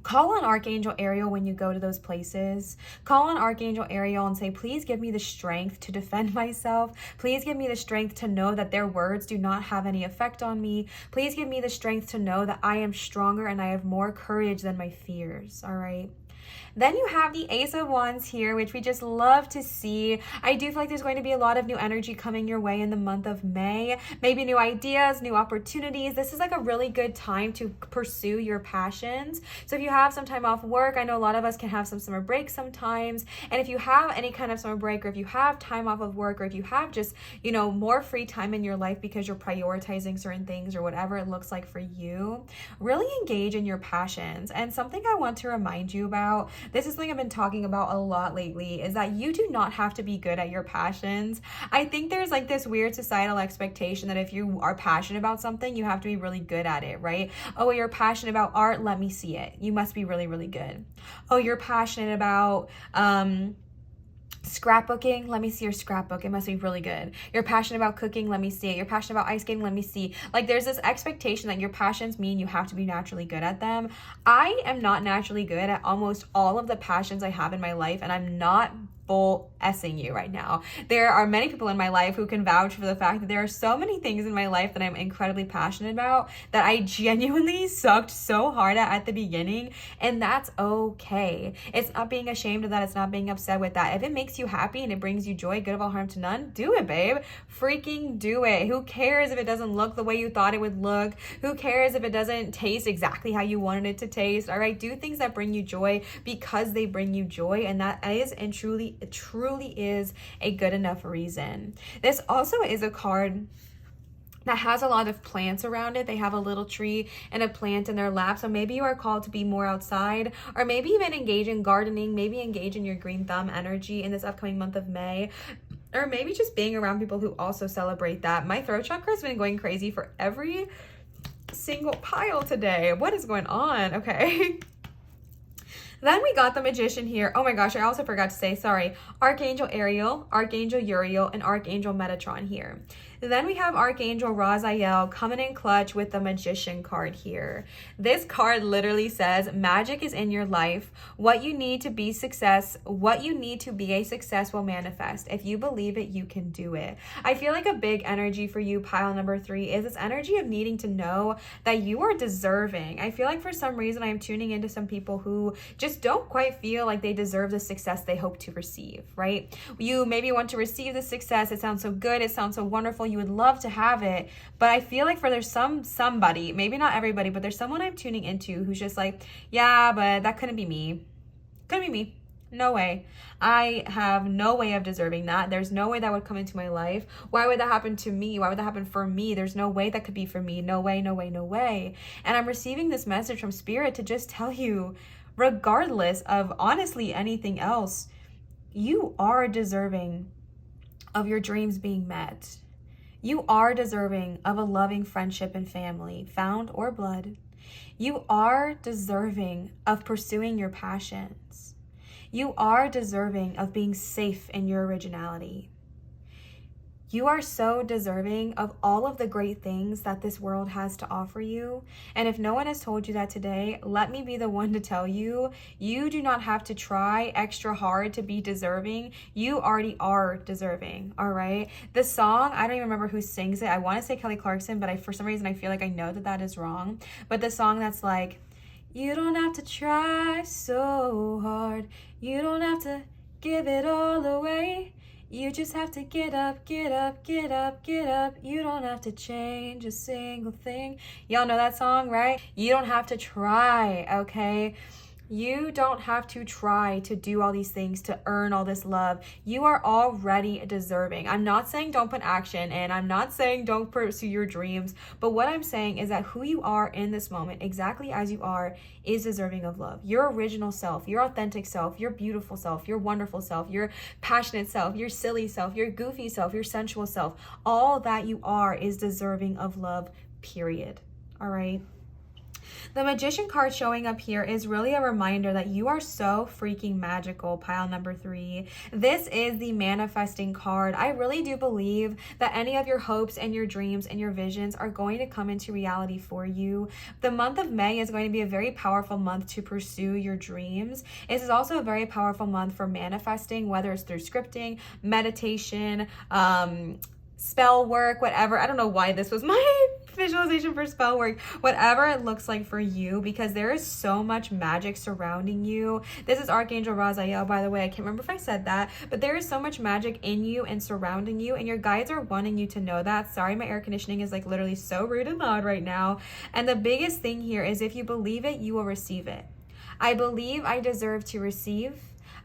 call on Archangel Ariel when you go to those places. Call on Archangel Ariel and say, please give me the strength to defend myself. Please give me the strength to know that their words do not have any effect on me. Please give me the strength to know that I am stronger and I have more courage than my fears, all right? Then you have the Ace of Wands here, which we just love to see. I do feel like there's going to be a lot of new energy coming your way in the month of May. Maybe new ideas, new opportunities. This is like a really good time to pursue your passions. So if you have some time off work, I know a lot of us can have some summer break sometimes. And if you have any kind of summer break, or if you have time off of work, or if you have just, more free time in your life because you're prioritizing certain things or whatever it looks like for you, really engage in your passions. And something I want to remind you about, this is something I've been talking about a lot lately, is that you do not have to be good at your passions. I think there's like this weird societal expectation that if you are passionate about something, you have to be really good at it, right? Oh, you're passionate about art, let me see it. You must be really, really good. Oh, you're passionate about scrapbooking, let me see your scrapbook, it must be really good. You're passionate about cooking, let me see it. You're passionate about ice skating, let me see. Like, there's this expectation that your passions mean you have to be naturally good at them. I am not naturally good at almost all of the passions I have in my life, and I'm not bull-essing you right now. There are many people in my life who can vouch for the fact that there are so many things in my life that I'm incredibly passionate about that I genuinely sucked so hard at the beginning, and that's okay. It's not being ashamed of that. It's not being upset with that. If it makes you happy and it brings you joy, good of all harm to none, do it, babe. Freaking do it. Who cares if it doesn't look the way you thought it would look? Who cares if it doesn't taste exactly how you wanted it to taste? All right, do things that bring you joy because they bring you joy, and that is and truly is a good enough reason. This also is a card that has a lot of plants around it. They have a little tree and a plant in their lap. So maybe you are called to be more outside, or maybe even engage in gardening, maybe engage in your green thumb energy in this upcoming month of May, or maybe just being around people who also celebrate that. My throat chakra has been going crazy for every single pile today. What is going on? Okay. Then we got the Magician here. Oh my gosh, I also forgot to say, sorry, Archangel Ariel, Archangel Uriel, and Archangel Metatron here. Then we have Archangel Raziel coming in clutch with the Magician card here. This card literally says, magic is in your life. What you need to be a success will manifest. If you believe it, you can do it. I feel like a big energy for you, pile number 3, is this energy of needing to know that you are deserving. I feel like for some reason I am tuning into some people who just just don't quite feel like they deserve the success they hope to receive, right? You maybe want to receive the success. It sounds so good. It sounds so wonderful. You would love to have it. But I feel like there's somebody, maybe not everybody, but there's someone I'm tuning into who's just like, yeah, but that couldn't be me. Couldn't be me. No way. I have no way of deserving that. There's no way that would come into my life. Why would that happen to me? Why would that happen for me? There's no way that could be for me. No way, no way, no way. And I'm receiving this message from Spirit to just tell you, regardless of honestly anything else, you are deserving of your dreams being met. You are deserving of a loving friendship and family, found or blood. You are deserving of pursuing your passions. You are deserving of being safe in your originality. You are so deserving of all of the great things that this world has to offer you. And if no one has told you that today, let me be the one to tell you, you do not have to try extra hard to be deserving. You already are deserving, all right? The song, I don't even remember who sings it. I want to say Kelly Clarkson, but for some reason I feel like I know that is wrong. But the song that's like, you don't have to try so hard. You don't have to give it all away. You just have to get up, get up, get up, get up. You don't have to change a single thing. Y'all know that song, right? You don't have to try, okay? You don't have to try to do all these things to earn all this love. You are already deserving. I'm not saying don't put action in. I'm not saying don't pursue your dreams. But what I'm saying is that who you are in this moment, exactly as you are, is deserving of love. Your original self, your authentic self, your beautiful self, your wonderful self, your passionate self, your silly self, your goofy self, your sensual self, all that you are is deserving of love, period. All right? The Magician card showing up here is really a reminder that you are so freaking magical, pile number 3. This is the manifesting card. I really do believe that any of your hopes and your dreams and your visions are going to come into reality for you. The month of May is going to be a very powerful month to pursue your dreams. This is also a very powerful month for manifesting, whether it's through scripting, meditation, spell work, whatever. I don't know why this was my visualization for spell work, whatever it looks like for you, because there is so much magic surrounding you. This is Archangel Raziel, by the way. I can't remember if I said that, but there is so much magic in you and surrounding you, and your guides are wanting you to know that. Sorry, my air conditioning is like literally so rude and loud right now. And the biggest thing here is if you believe it, you will receive it. I believe I deserve to receive.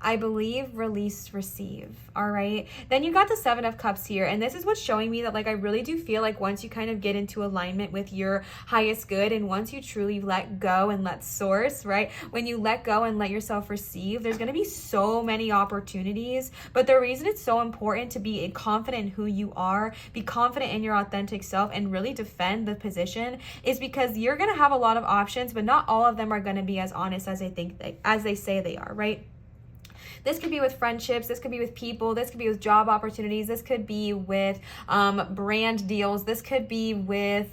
I believe, release, receive. All right. Then you got the 7 of Cups here. And this is what's showing me that, like, I really do feel like once you kind of get into alignment with your highest good, and once you truly let go and let source, right? When you let go and let yourself receive, there's going to be so many opportunities. But the reason it's so important to be confident in who you are, be confident in your authentic self, and really defend the position is because you're going to have a lot of options, but not all of them are going to be as honest as they say they are, right? This could be with friendships. This could be with people. This could be with job opportunities. This could be with brand deals. This could be with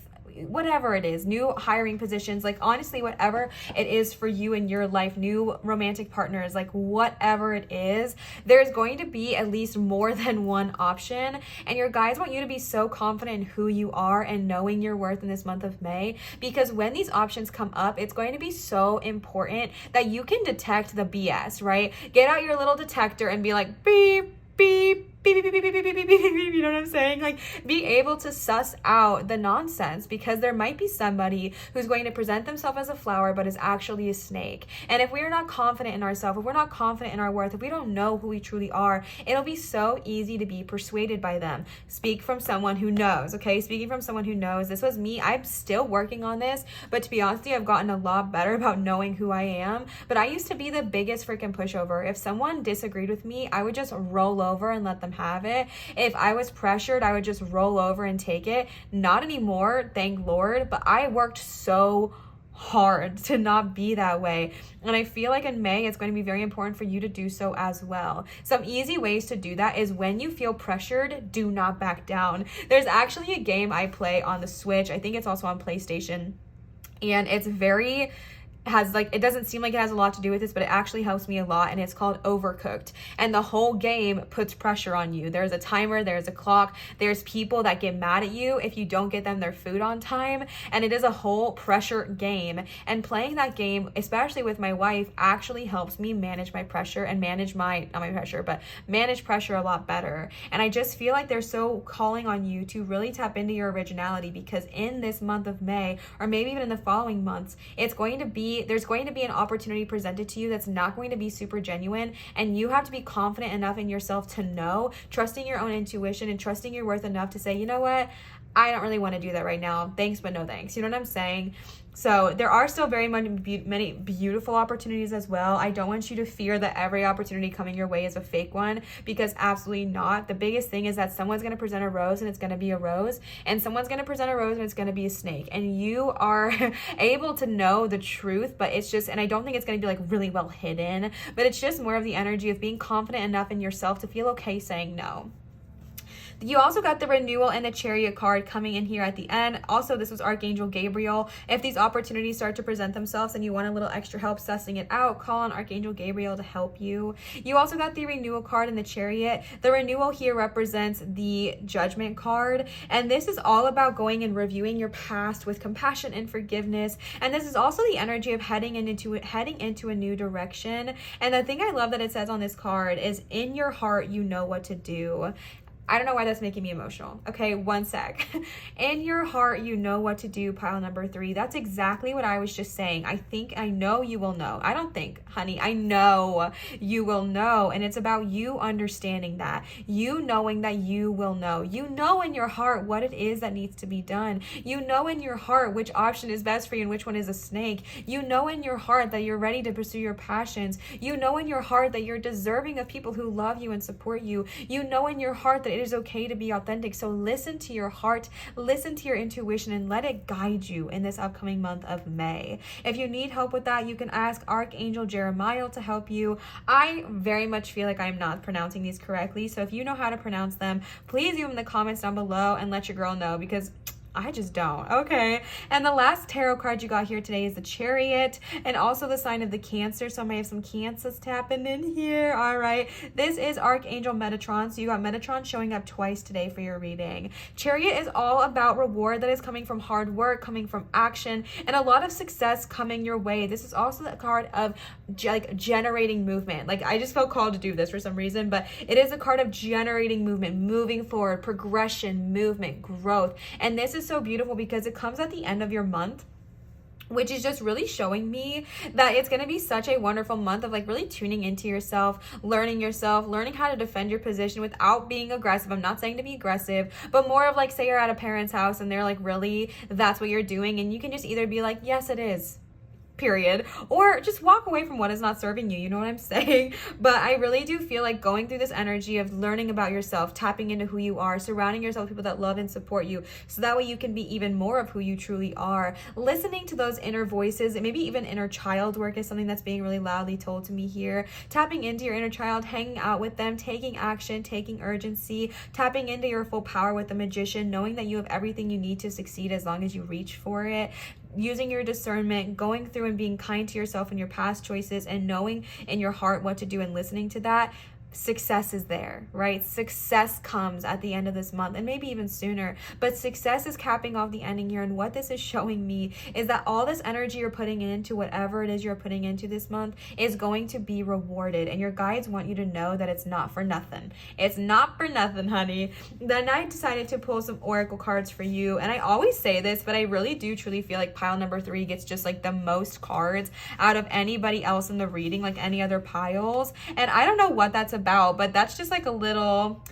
whatever it is, new hiring positions, like honestly, whatever it is for you in your life, new romantic partners, like whatever it is, there's going to be at least more than one option. And your guides want you to be so confident in who you are and knowing your worth in this month of May, because when these options come up, it's going to be so important that you can detect the BS, right? Get out your little detector and be like, beep, beep, beep, beep, beep, beep, beep, beep, beep, beep, you know what I'm saying? Like, be able to suss out the nonsense, because there might be somebody who's going to present themselves as a flower but is actually a snake. And if we're not confident in ourselves, if we're not confident in our worth, if we don't know who we truly are, it'll be so easy to be persuaded by them. Speak from someone who knows, okay? Speaking from someone who knows. This was me. I'm still working on this, but to be honest with you, I've gotten a lot better about knowing who I am. But I used to be the biggest freaking pushover. If someone disagreed with me, I would just roll over and let them have it. If I was pressured, I would just roll over and take it. Not anymore, thank Lord, but I worked so hard to not be that way. And I feel like in May, it's going to be very important for you to do so as well. Some easy ways to do that is when you feel pressured, do not back down. There's actually a game I play on the Switch. I think it's also on PlayStation. And it's very has like, it doesn't seem like it has a lot to do with this, but it actually helps me a lot, and it's called Overcooked. And the whole game puts pressure on you. There's a timer, there's a clock, there's people that get mad at you if you don't get them their food on time, and it is a whole pressure game. And playing that game, especially with my wife, actually helps me manage my pressure and manage not my pressure, but manage pressure a lot better. And I just feel like they're so calling on you to really tap into your originality, because in this month of May, or maybe even in the following months, there's going to be an opportunity presented to you that's not going to be super genuine, and you have to be confident enough in yourself to know, trusting your own intuition and trusting your worth enough to say, you know what, I don't really want to do that right now. Thanks, but no thanks. You know what I'm saying? So there are still very many beautiful opportunities as well. I don't want you to fear that every opportunity coming your way is a fake one, because absolutely not. The biggest thing is that someone's going to present a rose and it's going to be a rose, and someone's going to present a rose and it's going to be a snake. And you are able to know the truth, but it's just, and I don't think it's going to be like really well hidden, but it's just more of the energy of being confident enough in yourself to feel okay saying no. You also got the renewal and the chariot card coming in here at the end. Also, this was Archangel Gabriel. If these opportunities start to present themselves and you want a little extra help sussing it out, call on Archangel Gabriel to help you. You also got the renewal card and the chariot. The renewal here represents the judgment card. And this is all about going and reviewing your past with compassion and forgiveness. And this is also the energy of heading into a new direction. And the thing I love that it says on this card is, in your heart, you know what to do. I don't know why that's making me emotional. Okay, one sec. In your heart, you know what to do, pile number 3. That's exactly what I was just saying. I know you will know. I don't think, honey, I know you will know. And it's about you understanding that. You knowing that you will know. You know in your heart what it is that needs to be done. You know in your heart which option is best for you and which one is a snake. You know in your heart that you're ready to pursue your passions. You know in your heart that you're deserving of people who love you and support you. You know in your heart that it is okay to be authentic. So listen to your heart, listen to your intuition, and let it guide you in this upcoming month of May. If you need help with that, you can ask Archangel Jeremiah to help you. I very much feel like I'm not pronouncing these correctly, so if you know how to pronounce them, please leave them in the comments down below and let your girl know, because I just don't. Okay. And the last tarot card you got here today is the Chariot, and also the sign of the Cancer. So I may have some Cancers tapping in here. All right. This is Archangel Metatron. So you got Metatron showing up twice today for your reading. Chariot is all about reward that is coming from hard work, coming from action, and a lot of success coming your way. This is also the card of like generating movement. Like, I just felt called to do this for some reason, but it is a card of generating movement, moving forward, progression, movement, growth. And this is so beautiful because it comes at the end of your month, which is just really showing me that it's going to be such a wonderful month of like really tuning into yourself, learning how to defend your position without being aggressive. I'm not saying to be aggressive, but more of like, say you're at a parent's house and they're like, really, that's what you're doing? And you can just either be like, yes, it is, period, or just walk away from what is not serving you. You know what I'm saying? But I really do feel like going through this energy of learning about yourself, tapping into who you are, surrounding yourself with people that love and support you, so that way you can be even more of who you truly are. Listening to those inner voices, and maybe even inner child work is something that's being really loudly told to me here. Tapping into your inner child, hanging out with them, taking action, taking urgency, tapping into your full power with the Magician, knowing that you have everything you need to succeed as long as you reach for it. Using your discernment, going through and being kind to yourself and your past choices, and knowing in your heart what to do and listening to that. Success is there, right? Success comes at the end of this month, and maybe even sooner, but success is capping off the ending here. And what this is showing me is that all this energy you're putting into whatever it is you're putting into this month is going to be rewarded, and your guides want you to know that it's not for nothing. It's not for nothing, honey. Then I decided to pull some oracle cards for you, and I always say this, but I really do truly feel like pile number 3 gets just like the most cards out of anybody else in the reading, like any other piles. And I don't know what that's about, but that's just like a little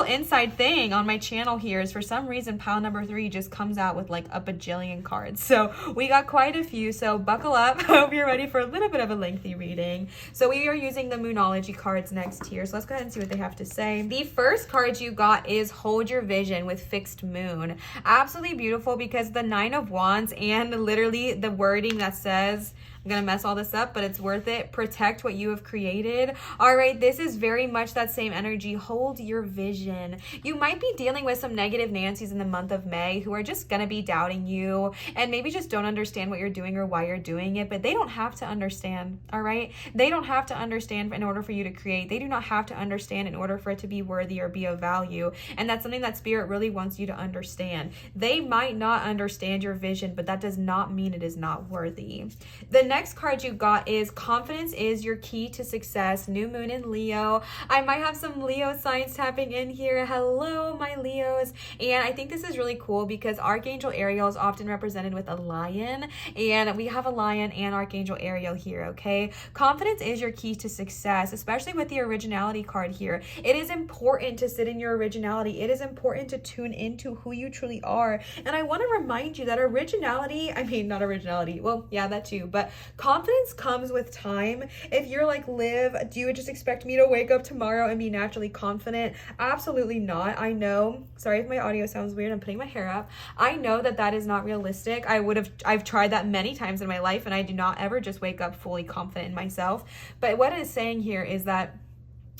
inside thing on my channel here, is for some reason pile number 3 just comes out with like a bajillion cards. So we got quite a few, so buckle up. Hope you're ready for a little bit of a lengthy reading. So we are using the Moonology cards next here, so let's go ahead and see what they have to say. The first card you got is Hold Your Vision with Fixed Moon. Absolutely beautiful, because the 9 of Wands and literally the wording that says, I'm I'm gonna mess all this up, but it's worth it. Protect what you have created. All right, this is very much that same energy. Hold your vision. You might be dealing with some negative Nancys in the month of May who are just gonna be doubting you and maybe just don't understand what you're doing or why you're doing it, but they don't have to understand, all right? They don't have to understand in order for you to create. They do not have to understand in order for it to be worthy or be of value. And that's something that Spirit really wants you to understand. They might not understand your vision, but that does not mean it is not worthy. The next card you got is confidence is your key to success. New moon in Leo. I might have some Leo signs tapping in here. Hello, my Leos. And I think this is really cool because Archangel Ariel is often represented with a lion, and we have a lion and Archangel Ariel here, okay? Confidence is your key to success, especially with the originality card here. It is important to sit in your originality. It is important to tune into who you truly are. And I want to remind you that not originality, well, yeah, that too, but confidence comes with time. If you're like, Liv, do you just expect me to wake up tomorrow and be naturally confident? Absolutely not. I know, sorry if my audio sounds weird, I'm putting my hair up. I know that that is not realistic. I've tried that many times in my life, and I do not ever just wake up fully confident in myself. But what it is saying here is that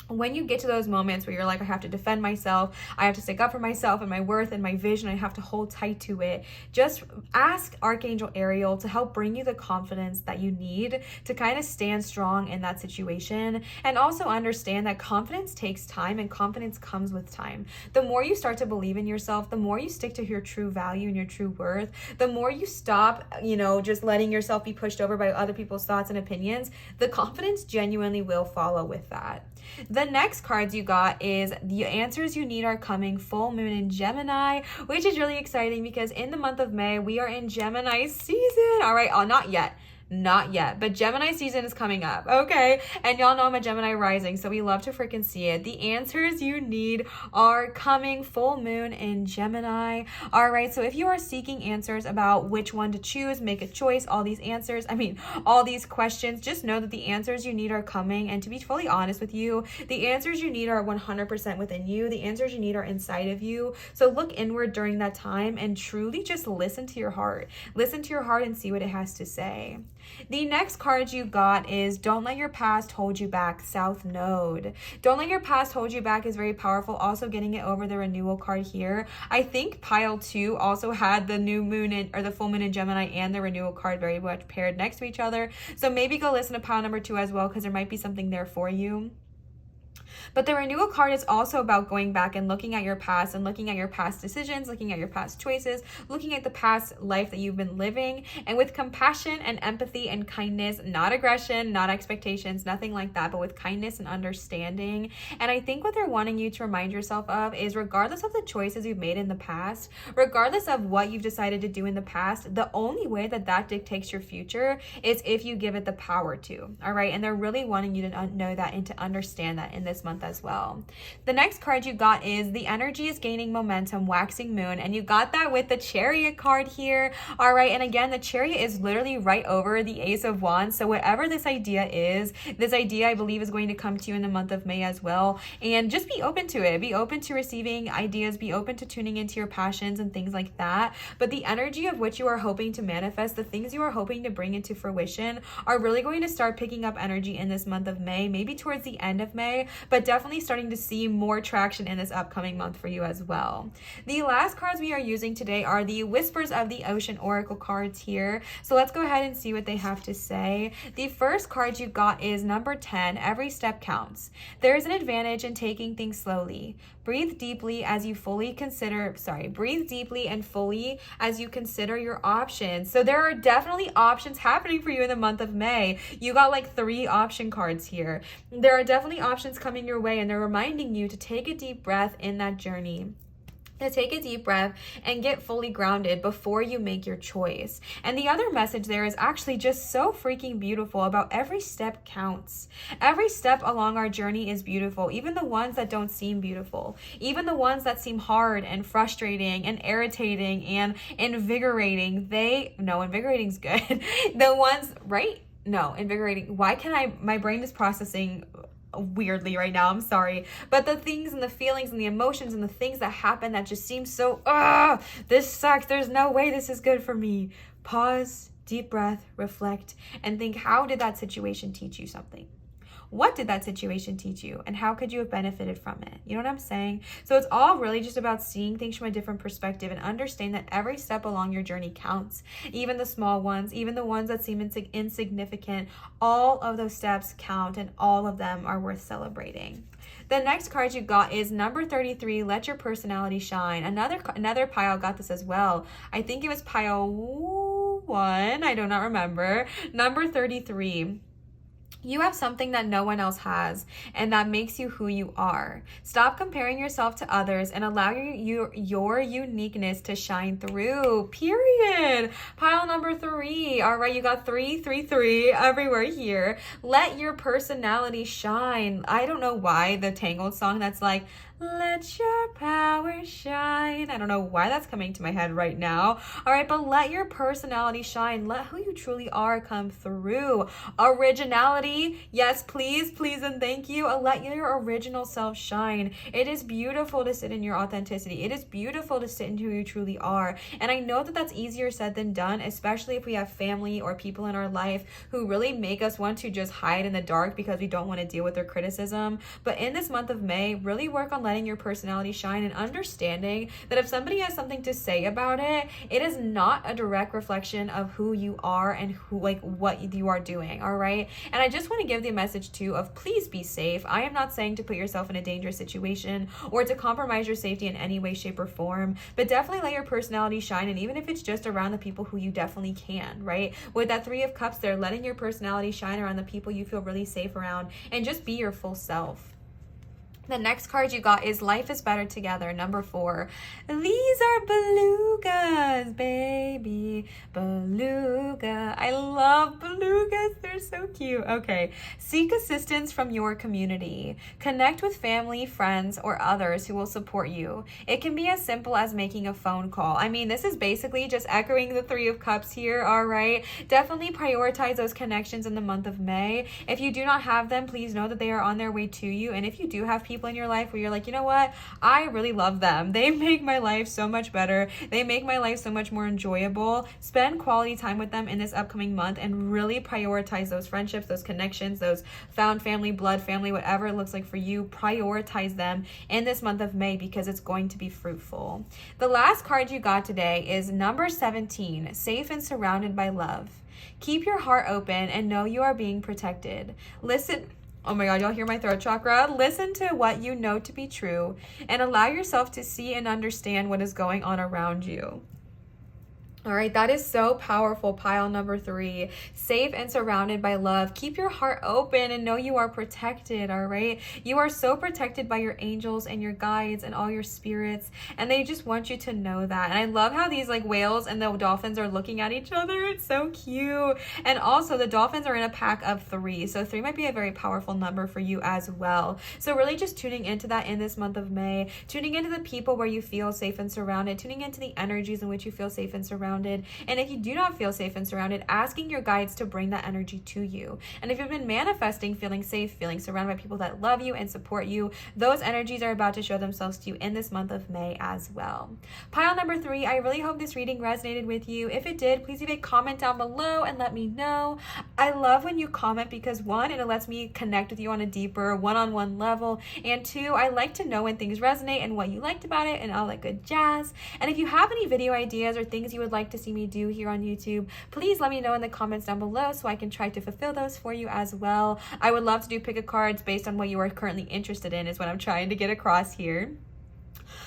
when you get to those moments where you're like, I have to defend myself, I have to stick up for myself and my worth and my vision, I have to hold tight to it, just ask Archangel Ariel to help bring you the confidence that you need to kind of stand strong in that situation. And also understand that confidence takes time, and confidence comes with time. The more you start to believe in yourself, the more you stick to your true value and your true worth, the more you stop, just letting yourself be pushed over by other people's thoughts and opinions, the confidence genuinely will follow with that. The next cards you got is the answers you need are coming. Full moon in Gemini, which is really exciting because in the month of May, we are in Gemini season. All right, not yet, but Gemini season is coming up, okay? And y'all know I'm a Gemini rising, so we love to freaking see it. The answers you need are coming. Full moon in Gemini. All right, so if you are seeking answers about which one to choose, make a choice, all these questions, just know that the answers you need are coming. And to be fully honest with you, the answers you need are 100% within you. The answers you need are inside of you. So look inward during that time and truly just listen to your heart. Listen to your heart and see what it has to say. The next card you got is don't let your past hold you back. South Node. Don't let your past hold you back is very powerful. Also getting it over the renewal card here. I think pile 2 also had the new moon or the full moon in Gemini and the renewal card very much paired next to each other. So maybe go listen to pile number 2 as well, because there might be something there for you. But the renewal card is also about going back and looking at your past and looking at your past decisions, looking at your past choices, looking at the past life that you've been living, and with compassion and empathy and kindness, not aggression, not expectations, nothing like that, but with kindness and understanding. And I think what they're wanting you to remind yourself of is, regardless of the choices you've made in the past, regardless of what you've decided to do in the past, the only way that that dictates your future is if you give it the power to, all right? And they're really wanting you to know that and to understand that in this month as well. The next card you got is the energy is gaining momentum, waxing moon, and you got that with the Chariot card here. All right, and again, the Chariot is literally right over the Ace of Wands. So whatever this idea is, this idea I believe is going to come to you in the month of May as well. And just be open to it. Be open to receiving ideas. Be open to tuning into your passions and things like that. But the energy of which you are hoping to manifest, the things you are hoping to bring into fruition, are really going to start picking up energy in this month of May, maybe towards the end of May, but definitely starting to see more traction in this upcoming month for you as well. The last cards we are using today are the Whispers of the Ocean Oracle cards here. So let's go ahead and see what they have to say. The first card you got is number 10, every step counts. There is an advantage in taking things slowly. Breathe deeply and fully as you consider your options. So there are definitely options happening for you in the month of May. You got like 3 option cards here. There are definitely options coming your way, and they're reminding you to take a deep breath in that journey. To take a deep breath and get fully grounded before you make your choice. And the other message there is actually just so freaking beautiful about every step counts. Every step along our journey is beautiful, even the ones that don't seem beautiful, even the ones that seem hard and frustrating and irritating and invigorating. Invigorating's good. The ones, right? No, invigorating. Why can my brain is processing weirdly right now, I'm sorry, but the things and the feelings and the emotions and the things that happen that just seem so this sucks, there's no way this is good for me. Pause, deep breath, reflect, and think, how did that situation teach you something? What did that situation teach you, and how could you have benefited from it? You know what I'm saying? So it's all really just about seeing things from a different perspective and understand that every step along your journey counts. Even the small ones, even the ones that seem insignificant, all of those steps count, and all of them are worth celebrating. The next card you got is number 33, let your personality shine. Another pile got this as well. I think it was pile 1. I do not remember. Number 33. You have something that no one else has, and that makes you who you are. Stop comparing yourself to others and allow your uniqueness to shine through, period. Pile number 3. All right, you got 3, 3, 3 everywhere here. Let your personality shine. I don't know why the Tangled song that's like, let your power shine. I don't know why that's coming to my head right now. All right, but let your personality shine. Let who you truly are come through. Originality, yes, please, please, and thank you. Let your original self shine. It is beautiful to sit in your authenticity. It is beautiful to sit in who you truly are. And I know that that's easier said than done, especially if we have family or people in our life who really make us want to just hide in the dark because we don't want to deal with their criticism. But in this month of May, really work on letting your personality shine and understanding that if somebody has something to say about it, it is not a direct reflection of who you are and what you are doing. All right. And I just want to give the message too of please be safe. I am not saying to put yourself in a dangerous situation or to compromise your safety in any way, shape, or form, but definitely let your personality shine. And even if it's just around the people who you definitely can, right? With that 3 of Cups there, letting your personality shine around the people you feel really safe around and just be your full self. The next card you got is Life is Better Together, number 4. These are belugas, baby. Beluga. I love belugas. They're so cute. Okay. Seek assistance from your community. Connect with family, friends, or others who will support you. It can be as simple as making a phone call. I mean, this is basically just echoing the 3 of Cups here, all right? Definitely prioritize those connections in the month of May. If you do not have them, please know that they are on their way to you. And if you do have people in your life where you're like, you know what, I really love them, they make my life so much better, they make my life so much more enjoyable, spend quality time with them in this upcoming month and really prioritize those friendships, those connections, those found family, blood family, whatever it looks like for you. Prioritize them in this month of May because it's going to be fruitful. The last card you got today is number 17, safe and surrounded by love. Keep your heart open and know you are being protected. Listen. Oh my God, y'all hear my throat chakra? Listen to what you know to be true and allow yourself to see and understand what is going on around you. All right, that is so powerful. Pile number 3, safe and surrounded by love. Keep your heart open and know you are protected. All right, you are so protected by your angels and your guides and all your spirits, and they just want you to know that. And I love how these like whales and the dolphins are looking at each other. It's so cute. And also the dolphins are in a pack of 3, so 3 might be a very powerful number for you as well. So really just tuning into that in this month of May, tuning into the people where you feel safe and surrounded, tuning into the energies in which you feel safe and surrounded. And if you do not feel safe and surrounded, asking your guides to bring that energy to you. And if you've been manifesting feeling safe, feeling surrounded by people that love you and support you, those energies are about to show themselves to you in this month of May as well. Pile number 3, I really hope this reading resonated with you. If it did, please leave a comment down below and let me know. I love when you comment because 1, it lets me connect with you on a deeper one-on-one level, and 2, I like to know when things resonate and what you liked about it and all that good jazz. And if you have any video ideas or things you would like to see me do here on YouTube, please let me know in the comments down below so I can try to fulfill those for you as well. I would love to do pick a cards based on what you are currently interested in is what I'm trying to get across here.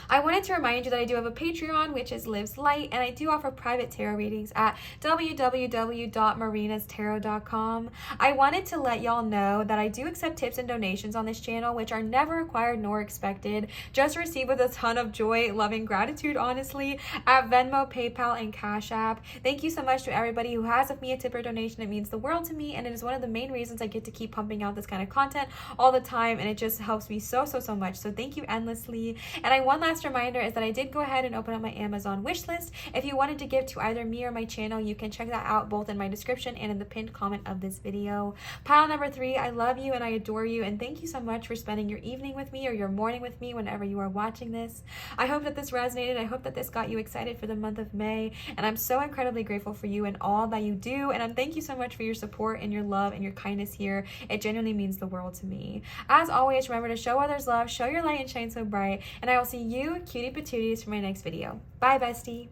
I wanted to remind you that I do have a Patreon, which is Lives Light, and I do offer private tarot readings at www.marinastarot.com. I wanted to let y'all know that I do accept tips and donations on this channel, which are never required nor expected, just received with a ton of joy, love, and gratitude, honestly, at Venmo, PayPal, and Cash App. Thank you so much to everybody who has left me a tip or donation. It means the world to me, and it is one of the main reasons I get to keep pumping out this kind of content all the time, and it just helps me so much. So thank you endlessly. And I want one last reminder is that I did go ahead and open up my Amazon wish list. If you wanted to give to either me or my channel, you can check that out both in my description and in the pinned comment of this video. Pile number 3, I love you and I adore you, and thank you so much for spending your evening with me or your morning with me whenever you are watching this. I hope that this resonated. I hope that this got you excited for the month of May, and I'm so incredibly grateful for you and all that you do, and thank you so much for your support and your love and your kindness here. It genuinely means the world to me. As always, remember to show others love, show your light, and shine so bright, and I will see you cutie patooties for my next video. Bye, bestie.